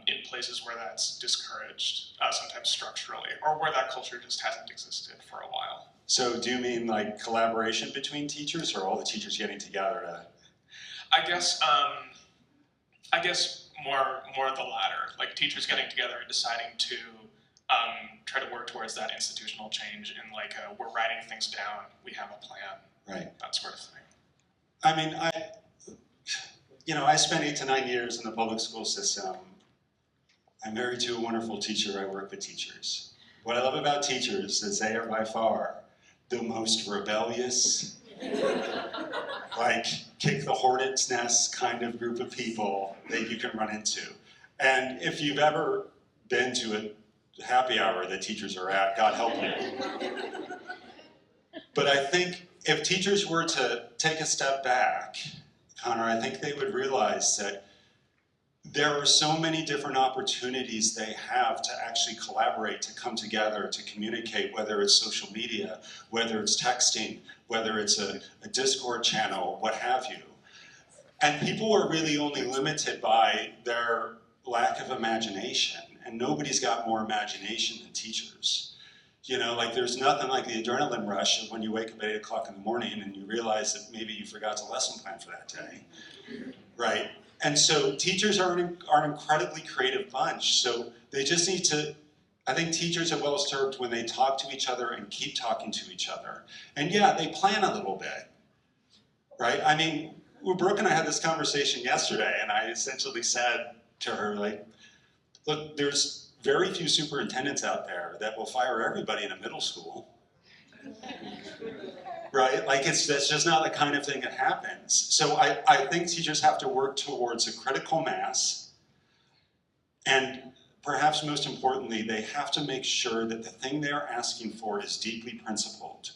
in places where that's discouraged, sometimes structurally, or where that culture just hasn't existed for a while?
So do you mean like collaboration between teachers, or all the teachers getting together to?
I guess more of the latter, like teachers getting together and deciding to try to work towards that institutional change, and we're writing things down, we have a plan,
Right.
that sort of thing.
I mean, I spent 8 to 9 years in the public school system. I'm married to a wonderful teacher. I work with teachers. What I love about teachers is they are by far the most rebellious, kick the hornet's nest kind of group of people that you can run into. And if you've ever been to a happy hour that teachers are at, God help you. But I think if teachers were to take a step back, Connor, I think they would realize that there are so many different opportunities they have to actually collaborate, to come together, to communicate, whether it's social media, whether it's texting, whether it's a Discord channel, what have you. And people are really only limited by their lack of imagination, and nobody's got more imagination than teachers. There's nothing like the adrenaline rush of when you wake up at 8 o'clock in the morning and you realize that maybe you forgot the lesson plan for that day, right? And so teachers are an incredibly creative bunch, so they just need to, I think teachers are well served when they talk to each other and keep talking to each other. And yeah, they plan a little bit, right? I mean, Brooke and I had this conversation yesterday, and I essentially said to her, look, there's very few superintendents out there that will fire everybody in a middle school. Right? That's just not the kind of thing that happens. So I think teachers have to work towards a critical mass, and perhaps most importantly, they have to make sure that the thing they're asking for is deeply principled.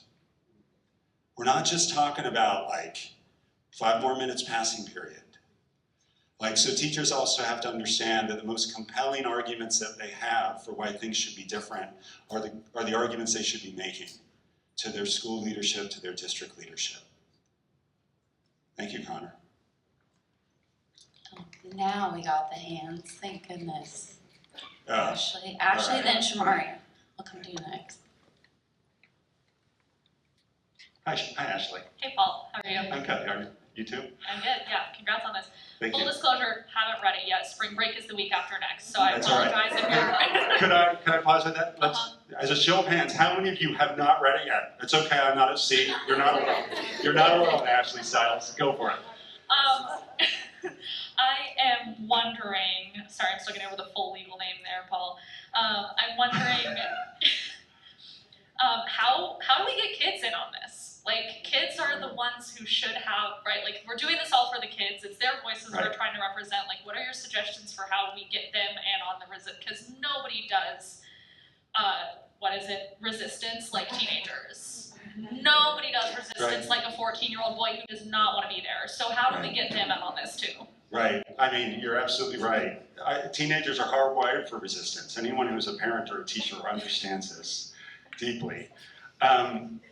We're not just talking about 5 more minutes passing period. So teachers also have to understand that the most compelling arguments that they have for why things should be different are the arguments they should be making to their school leadership, to their district leadership. Thank you, Connor.
Now we got the hands, thank goodness. Ashley,
right.
Then Shamaria. I'll come to you next.
Hi, Ashley.
Hey Paul, how are you?
I'm good, how are you? You too?
I'm good, yeah, congrats on this.
Thank
Full
you.
disclosure, haven't read it yet. Spring break is the week after next, so I
That's all right.
apologize if you're
Could I pause with that? As a show of hands, how many of you have not read it yet? It's okay, I'm not at sea. You're not alone. You're not alone, Ashley Stiles. Go for it.
I am wondering, sorry, I'm still getting over the full legal name there, Paul. I'm wondering, how do we get kids in on this? Like, kids are the ones who should have, right, like, we're doing this all for the kids, it's their voices
Right.
we're trying to represent, like, what are your suggestions for how we get them in on the because nobody does, resistance like teenagers. Nobody does resistance like a 14-year-old boy who does not want to be there. So how do we get them in on this too?
Right. I mean, you're absolutely right. Teenagers are hardwired for resistance. Anyone who's a parent or a teacher understands this deeply.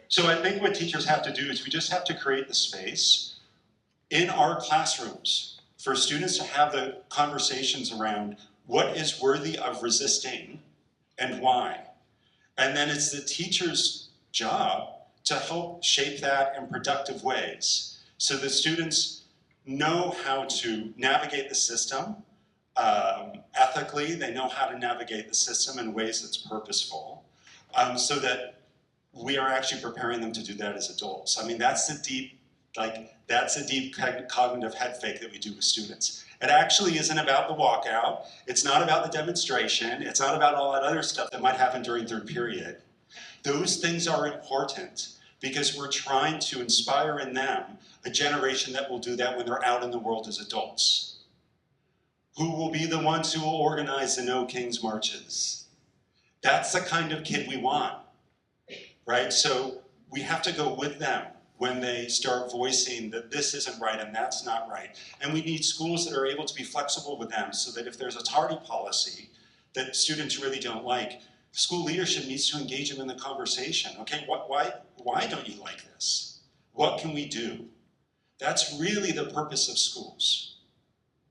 So I think what teachers have to do is we just have to create the space in our classrooms for students to have the conversations around what is worthy of resisting and why. And then it's the teacher's job to help shape that in productive ways so that students know how to navigate the system ethically. They know how to navigate the system in ways that's purposeful, so that we are actually preparing them to do that as adults. I mean, that's a deep cognitive head fake that we do with students. It actually isn't about the walkout. It's not about the demonstration. It's not about all that other stuff that might happen during third period. Those things are important because we're trying to inspire in them a generation that will do that when they're out in the world as adults. Who will be the ones who will organize the No Kings marches? That's the kind of kid we want, right? So we have to go with them when they start voicing that this isn't right and that's not right. And we need schools that are able to be flexible with them so that if there's a tardy policy that students really don't like, school leadership needs to engage them in the conversation. Okay, why don't you like this? What can we do? That's really the purpose of schools,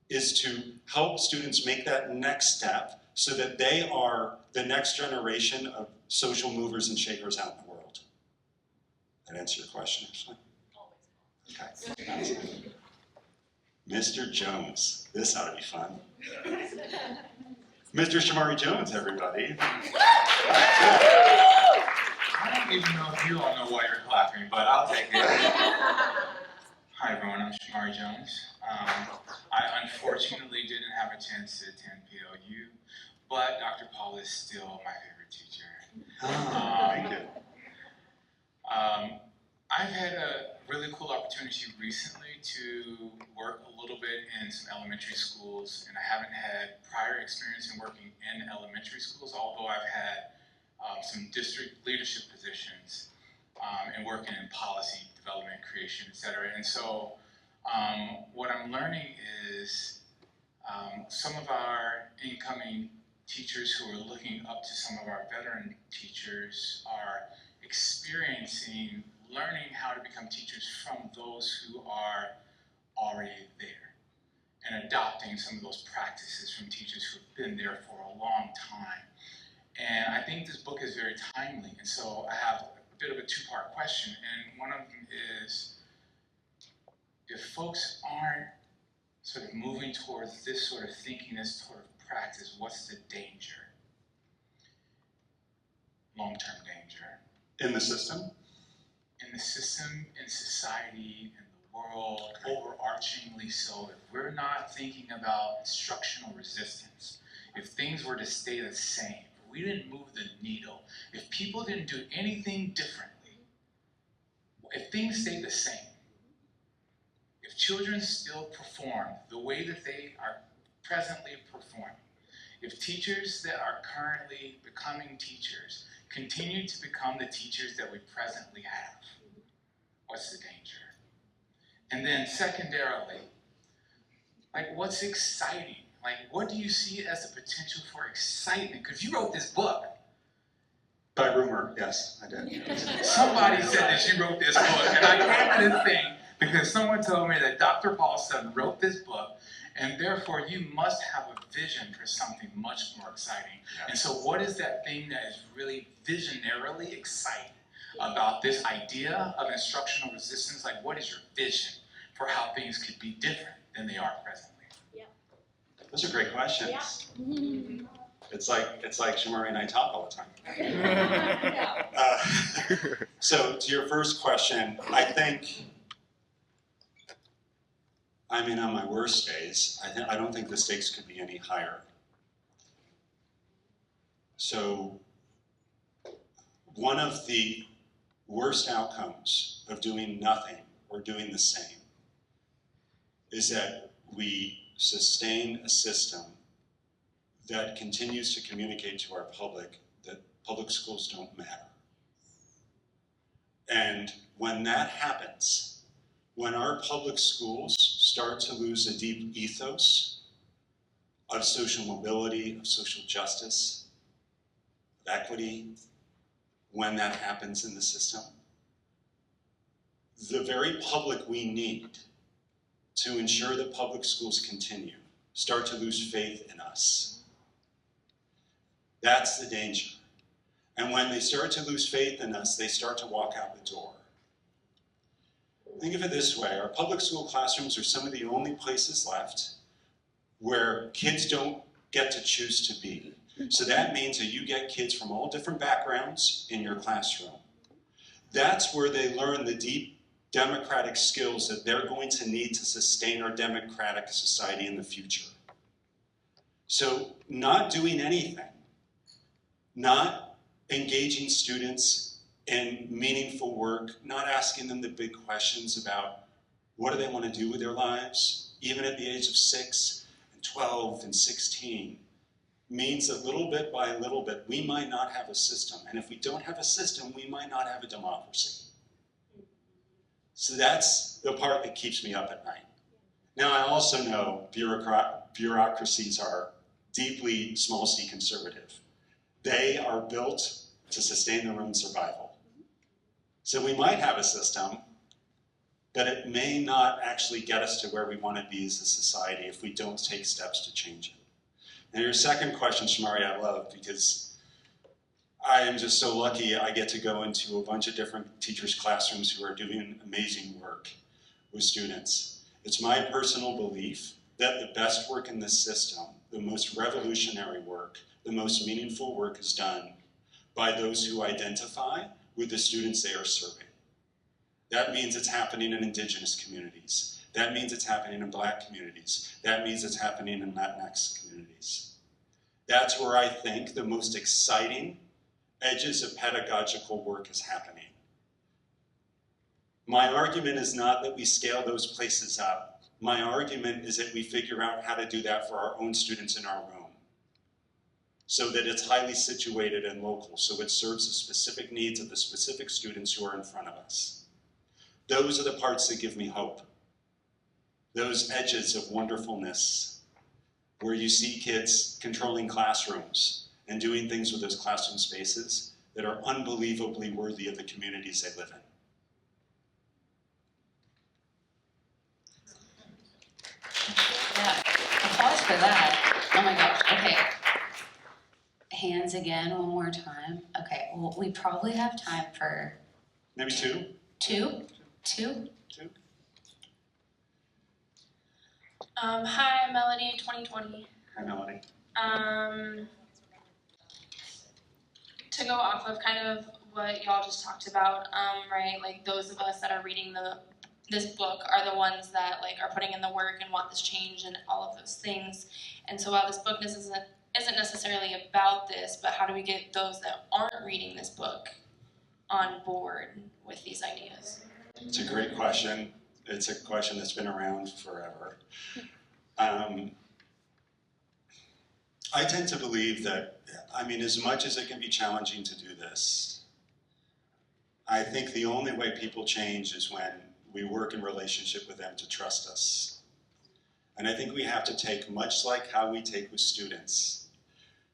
is to help students make that next step so that they are the next generation of social movers and shakers out in the world. That answer your question, actually? Okay. Mr. Jones. This ought to be fun. Mr. Shamari Jones, everybody.
I don't even know if you all know why you're clapping, but I'll take it. Hi everyone, I'm Shamari Jones. I unfortunately didn't have a chance to attend PLU, but Dr. Paul is still my favorite teacher.
Thank you.
I've had a really cool opportunity recently to work a little bit in some elementary schools, and I haven't had prior experience in working in elementary schools, although I've had some district leadership positions and working in policy development, creation, etc. And so what I'm learning is some of our incoming teachers who are looking up to some of our veteran teachers are experiencing learning how to become teachers from those who are already there and adopting some of those practices from teachers who've been there for a long time. And I think this book is very timely, and so I have a bit of a two-part question, and one of them is, if folks aren't sort of moving towards this sort of thinking, this sort of practice, what's the danger? Long-term danger.
In the system?
In the system, in society, in the world, overarchingly so, if we're not thinking about instructional resistance, if things were to stay the same, if we didn't move the needle, if people didn't do anything differently, if things stayed the same, if children still perform the way that they are presently performing, if teachers that are currently becoming teachers continue to become the teachers that we presently have, what's the danger? And then secondarily, like, what's exciting? Like, what do you see as the potential for excitement? Because you wrote this book.
By rumor, yes, I did.
Somebody said that you wrote this book, and I came to this thing because someone told me that Dr. Paul Sutton wrote this book, and therefore you must have a vision for something much more exciting. And so what is that thing that is really visionarily exciting about this idea of instructional resistance? Like, what is your vision for how things could be different than they are presently?
Those are great questions.
Yeah.
It's like Shamari and I talk all the time.
Yeah.
So to your first question, I think, I mean, on my worst days, I don't think the stakes could be any higher. So one of the worst outcomes of doing nothing or doing the same is that we sustain a system that continues to communicate to our public that public schools don't matter. And when that happens, when our public schools start to lose a deep ethos of social mobility, of social justice, of equity, when that happens in the system, the very public we need to ensure that public schools continue start to lose faith in us. That's the danger. And when they start to lose faith in us, they start to walk out the door. Think of it this way, our public school classrooms are some of the only places left where kids don't get to choose to be. So that means that you get kids from all different backgrounds in your classroom. That's where they learn the deep democratic skills that they're going to need to sustain our democratic society in the future. So not doing anything, not engaging students in meaningful work, not asking them the big questions about what do they want to do with their lives, even at the age of 6 and 12 and 16, means that little bit by little bit, we might not have a system. And if we don't have a system, we might not have a democracy. So that's the part that keeps me up at night. Now, I also know bureaucracies are deeply small c conservative. They are built to sustain their own survival. So we might have a system, but it may not actually get us to where we want to be as a society if we don't take steps to change it. And your second question, Shamari, I love, because I am just so lucky I get to go into a bunch of different teachers' classrooms who are doing amazing work with students. It's my personal belief that the best work in this system, the most revolutionary work, the most meaningful work is done by those who identify with the students they are serving. That means it's happening in Indigenous communities. That means it's happening in Black communities. That means it's happening in Latinx communities. That's where I think the most exciting edges of pedagogical work is happening. My argument is not that we scale those places up. My argument is that we figure out how to do that for our own students in our room, so that it's highly situated and local, so it serves the specific needs of the specific students who are in front of us. Those are the parts that give me hope. Those edges of wonderfulness, where you see kids controlling classrooms and doing things with those classroom spaces that are unbelievably worthy of the communities they live in.
Yeah, applause for that. Oh my gosh, okay. Hands again one more time. Okay, well, we probably have time for
Maybe two?
two?
Hi, Melody, 2020.
Hi, Melody.
To go off of kind of what y'all just talked about, right? Like those of us that are reading this book are the ones that like are putting in the work and want this change and all of those things. And so while this book isn't necessarily about this, but how do we get those that aren't reading this book on board with these ideas?
It's a great question. It's a question that's been around forever. I tend to believe that, I mean, as much as it can be challenging to do this, I think the only way people change is when we work in relationship with them to trust us. And I think we have to take, much like how we take with students,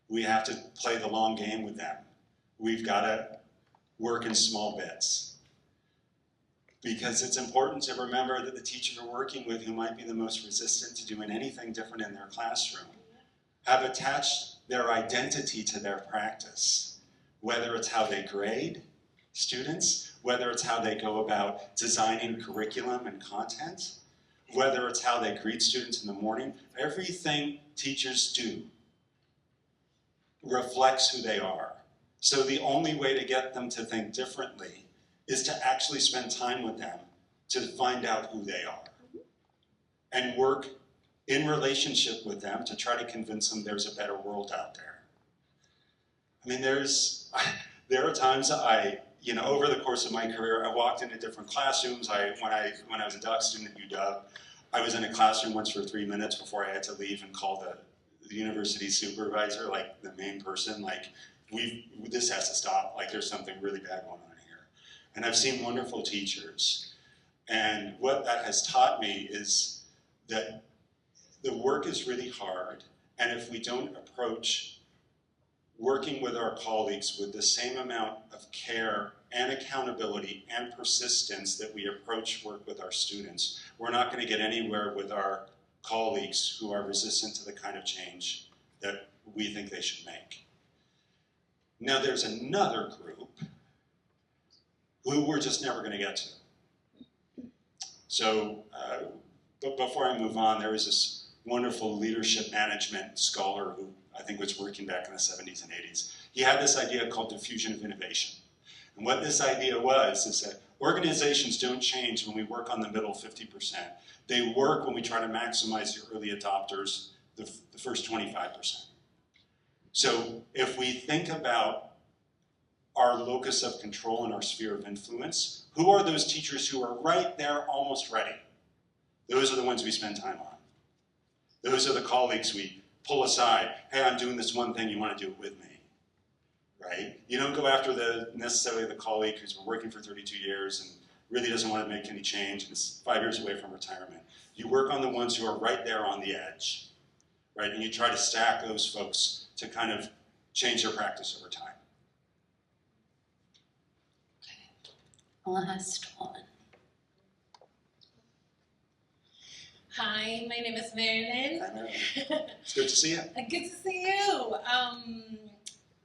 we have to play the long game with them. We've got to work in small bits. Because it's important to remember that the teacher you're working with, who might be the most resistant to doing anything different in their classroom, have attached their identity to their practice, whether it's how they grade students, whether it's how they go about designing curriculum and content, whether it's how they greet students in the morning, everything teachers do reflects who they are. So the only way to get them to think differently is to actually spend time with them to find out who they are and work in relationship with them to try to convince them there's a better world out there. I mean, there are times over the course of my career, I walked into different classrooms. When I was a doc student at UW, I was in a classroom once for 3 minutes before I had to leave and call the university supervisor, like the main person, like, this has to stop, like there's something really bad going on here. And I've seen wonderful teachers. And what that has taught me is that the work is really hard, and if we don't approach working with our colleagues with the same amount of care and accountability and persistence that we approach work with our students, we're not going to get anywhere with our colleagues who are resistant to the kind of change that we think they should make. Now there's another group who we're just never going to get to. So, but before I move on, there was this wonderful leadership management scholar who I think was working back in the 70s and 80s. He had this idea called diffusion of innovation. And what this idea was is that organizations don't change when we work on the middle 50%. They work when we try to maximize the early adopters, the first 25%. So if we think about our locus of control and our sphere of influence, who are those teachers who are right there, almost ready? Those are the ones we spend time on. Those are the colleagues we pull aside. Hey, I'm doing this one thing, you want to do it with me, right? You don't go after necessarily the colleague who's been working for 32 years and really doesn't want to make any change and is 5 years away from retirement. You work on the ones who are right there on the edge, right? And you try to stack those folks to kind of change their practice over time.
Last one.
Hi, my name is Marilyn.
Hi, Marilyn. It's good to see you.
Good to see you.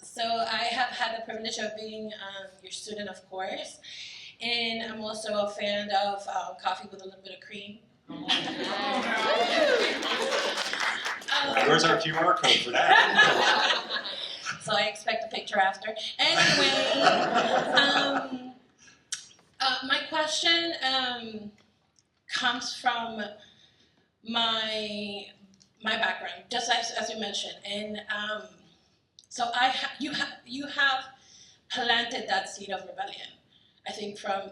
So I have had the privilege of being your student, of course, and I'm also a fan of coffee with a little bit of cream.
Where's our QR code for that?
So I expect a picture after. Anyway, my question comes from my background, just as you mentioned, and so you have planted that seed of rebellion. I think from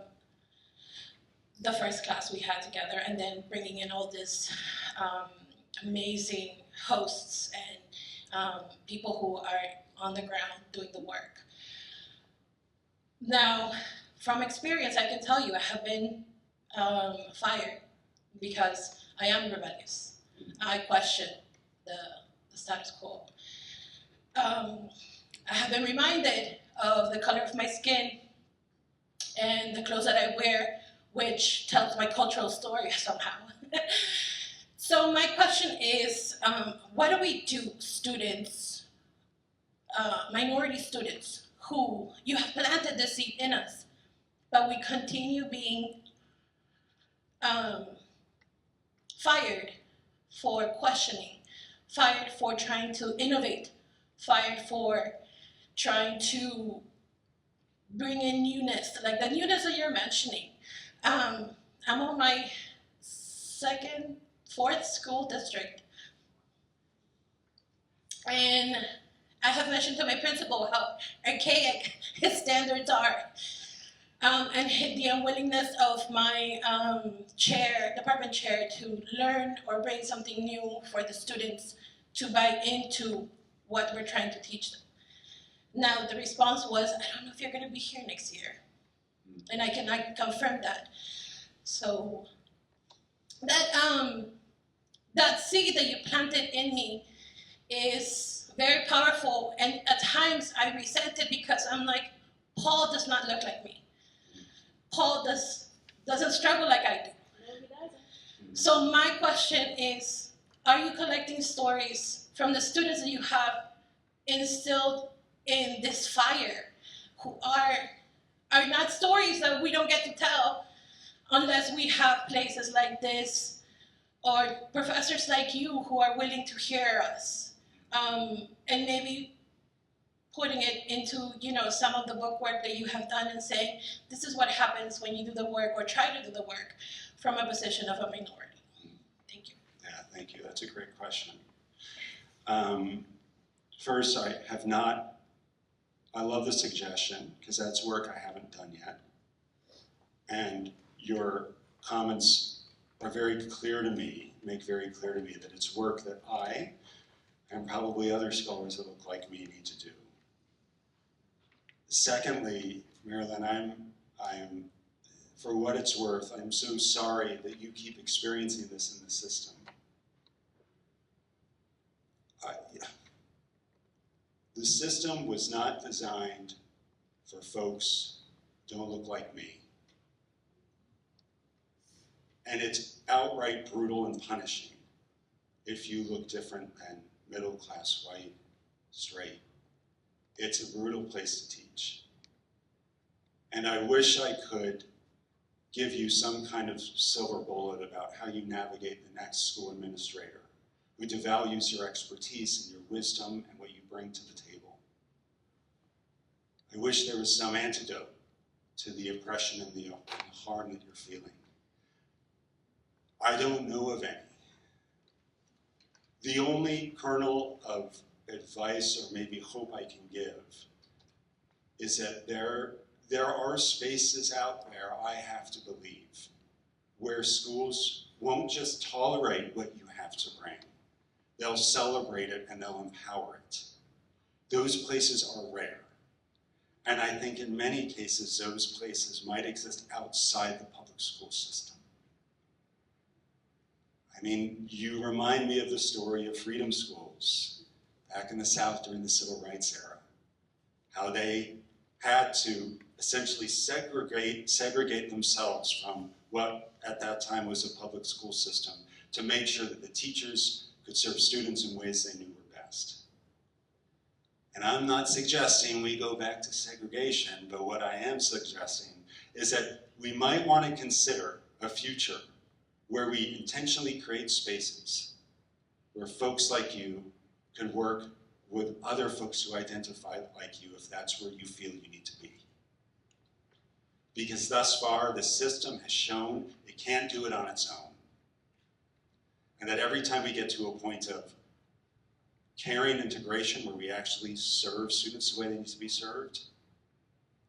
the first class we had together, and then bringing in all this amazing hosts and people who are on the ground doing the work. Now, from experience, I can tell you I have been fired because I am rebellious. I question the status quo. I have been reminded of the color of my skin and the clothes that I wear, which tells my cultural story somehow. So my question is, what do we do, students, minority students, who you have planted the seed in us, but we continue being fired for questioning, fired for trying to innovate, fired for trying to bring in newness, like the newness that you're mentioning. I'm on my fourth school district, and I have mentioned to my principal how archaic his standards are, and the unwillingness of my department chair to learn or bring something new for the students to buy into what we're trying to teach them. Now, the response was, I don't know if you're going to be here next year. And I can confirm that. So that seed that you planted in me is very powerful. And at times I resent it because I'm like, Paul does not look like me. Paul doesn't struggle like I do.
No, he doesn't.
So my question is, are you collecting stories from the students that you have instilled in this fire, who are not stories that we don't get to tell unless we have places like this or professors like you who are willing to hear us, and maybe putting it into, you know, some of the book work that you have done and saying, this is what happens when you do the work or try to do the work from a position of a minority. Thank you.
Yeah, thank you. That's a great question. First, I love the suggestion because that's work I haven't done yet. And your comments are very clear to me, make very clear to me that it's work that I and probably other scholars that look like me need to do. Secondly, Marilyn, I'm, for what it's worth, I'm so sorry that you keep experiencing this in the system. The system was not designed for folks who don't look like me. And it's outright brutal and punishing if you look different than middle class, white, straight. It's a brutal place to teach. And I wish I could give you some kind of silver bullet about how you navigate the next school administrator who devalues your expertise and your wisdom and what you bring to the table. I wish there was some antidote to the oppression and the harm that you're feeling. I don't know of any. The only kernel of advice or maybe hope I can give is that there are spaces out there, I have to believe, where schools won't just tolerate what you have to bring. They'll celebrate it and they'll empower it. Those places are rare. And I think in many cases, those places might exist outside the public school system. I mean, you remind me of the story of freedom schools back in the South during the civil rights era, how they had to essentially segregate themselves from what at that time was a public school system to make sure that the teachers could serve students in ways they knew were best. And I'm not suggesting we go back to segregation, but what I am suggesting is that we might want to consider a future where we intentionally create spaces where folks like you could work with other folks who identify like you if that's where you feel you need to be. Because thus far, the system has shown it can't do it on its own. And that every time we get to a point of caring integration where we actually serve students the way they need to be served,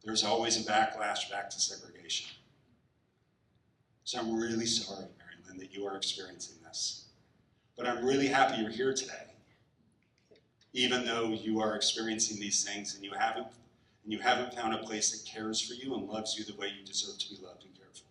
there's always a backlash back to segregation. So I'm really sorry, Marilyn, that you are experiencing this. But I'm really happy you're here today, even though you are experiencing these things and you haven't found a place that cares for you and loves you the way you deserve to be loved and cared for.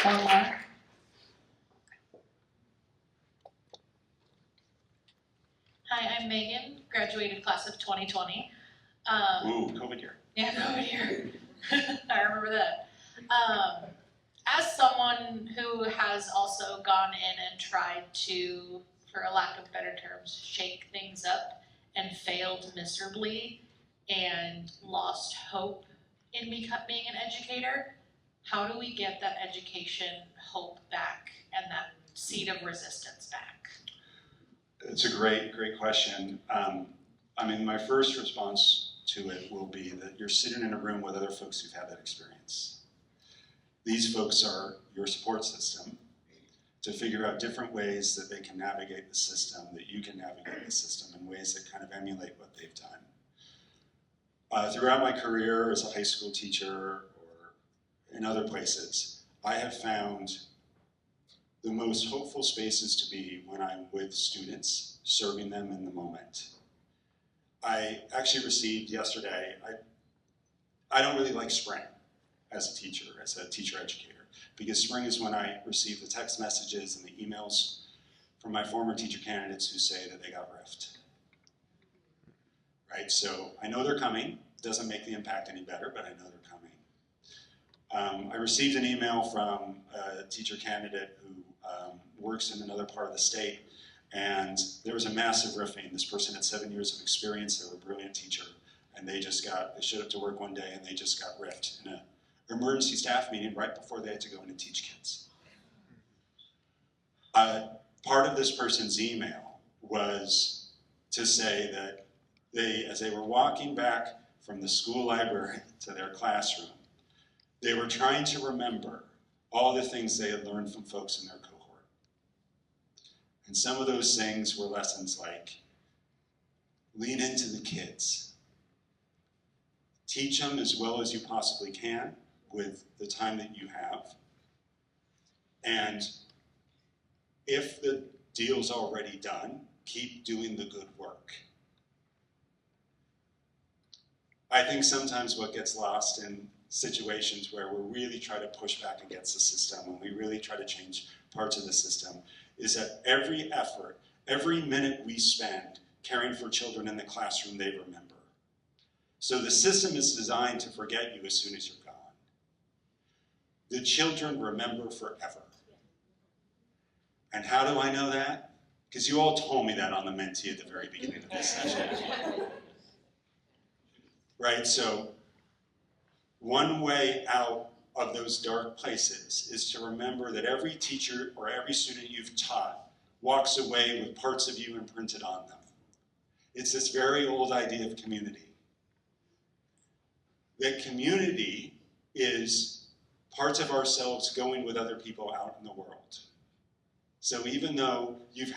One more.
Hi, I'm Megan, graduated class of 2020.
Ooh, COVID year.
Yeah, COVID year. I remember that. As someone who has also gone in and tried to, for a lack of better terms, shake things up and failed miserably and lost hope in being an educator, how do we get that education hope back and that seed of resistance back?
It's a great question. I mean, my first response to it will be that you're sitting in a room with other folks who've had that experience. These folks are your support system to figure out different ways that they can navigate the system, that you can navigate the system in ways that kind of emulate what they've done. Throughout my career as a high school teacher or in other places, I have found the most hopeful spaces to be when I'm with students, serving them in the moment. I actually received yesterday, I don't really like spring as a teacher educator, because spring is when I receive the text messages and the emails from my former teacher candidates who say that they got riffed. Right, so I know they're coming. Doesn't make the impact any better, but I know they're coming. I received an email from a teacher candidate who works in another part of the state And there was a massive riffing. This person had 7 years of experience. They were a brilliant teacher. And they showed up to work one day and they just got riffed in an emergency staff meeting right before they had to go in and teach kids. Part of this person's email was to say that as they were walking back from the school library to their classroom, they were trying to remember all the things they had learned from folks in their cohort. And some of those things were lessons like, lean into the kids. Teach them as well as you possibly can with the time that you have. And if the deal's already done, keep doing the good work. I think sometimes what gets lost in situations where we really try to push back against the system and we really try to change parts of the system is that every effort, every minute we spend caring for children in the classroom, they remember. So the system is designed to forget you as soon as you're gone. The children remember forever. And how do I know that? Because you all told me that on the mentee at the very beginning of this session. Right, so one way out of those dark places is to remember that every teacher or every student you've taught walks away with parts of you imprinted on them. It's this very old idea of community. That community is parts of ourselves going with other people out in the world. So even though you've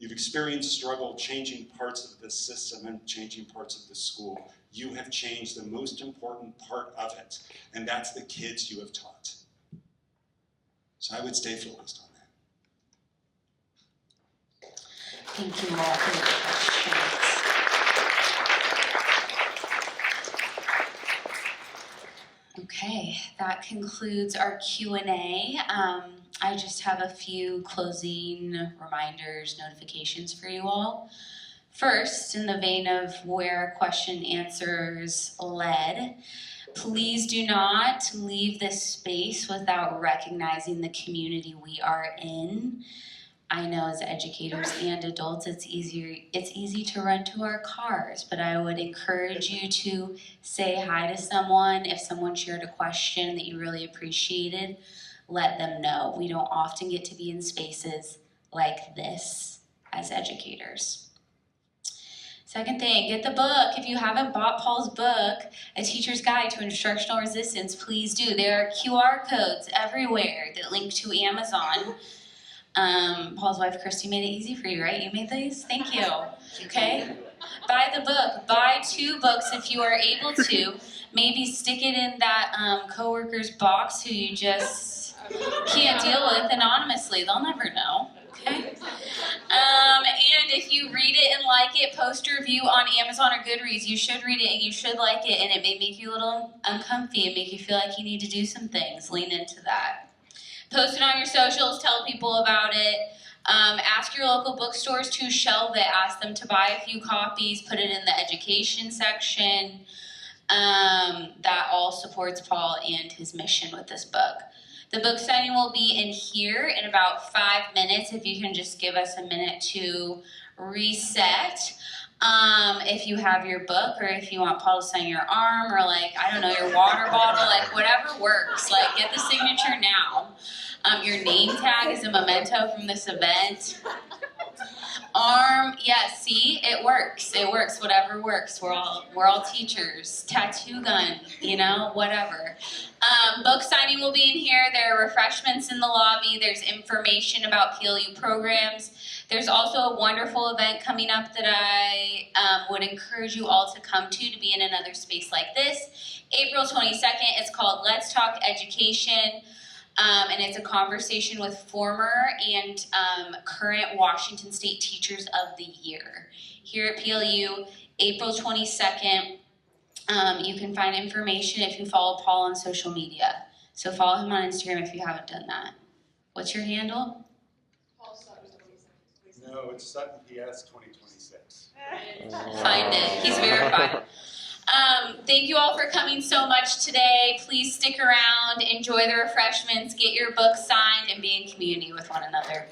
experienced struggle changing parts of the system and changing parts of the school, you have changed the most important part of it, and that's the kids you have taught. So I would stay focused on that.
Thank you all for your questions. Okay, that concludes our Q&A. I just have a few closing reminders, notifications for you all. First, in the vein of where question answers led, please do not leave this space without recognizing the community we are in. I know as educators and adults, it's easy to run to our cars, but I would encourage you to say hi to someone. If someone shared a question that you really appreciated, let them know. We don't often get to be in spaces like this as educators. Second thing, get the book. If you haven't bought Paul's book, A Teacher's Guide to Instructional Resistance, please do. There are QR codes everywhere that link to Amazon. Paul's wife, Christy, made it easy for you, right? You made these? Thank you. Okay? Buy the book. Buy 2 books if you are able to. Maybe stick it in that coworker's box who you just can't deal with anonymously. They'll never know. Okay? And if you read it and like it, post a review on Amazon or Goodreads. You should read it and you should like it, and it may make you a little uncomfy and make you feel like you need to do some things. Lean into that. Post it on your socials, tell people about it. Ask your local bookstores to shelve it. Ask them to buy a few copies, put it in the education section. That all supports Paul and his mission with this book. The book signing will be in here in about 5 minutes. If you can just give us a minute to reset. If you have your book, or if you want Paul to sign your arm, or I don't know, your water bottle, whatever works. Get the signature now. Your name tag is a memento from this event. Arm, yes, see, it works. It works, whatever works. We're all teachers. Tattoo gun, whatever. Book signing will be in here. There are refreshments in the lobby. There's information about PLU programs. There's also a wonderful event coming up that I would encourage you all to come to be in another space like this. April 22nd, it's called Let's Talk Education. And it's a conversation with former and current Washington State Teachers of the Year. Here at PLU, April 22nd, you can find information if you follow Paul on social media. So follow him on Instagram if you haven't done that. What's your handle?
No, it's Sutton PS 2026.
Find it. He's verified. Thank you all for coming so much today. Please stick around, enjoy the refreshments, get your books signed, and be in community with one another.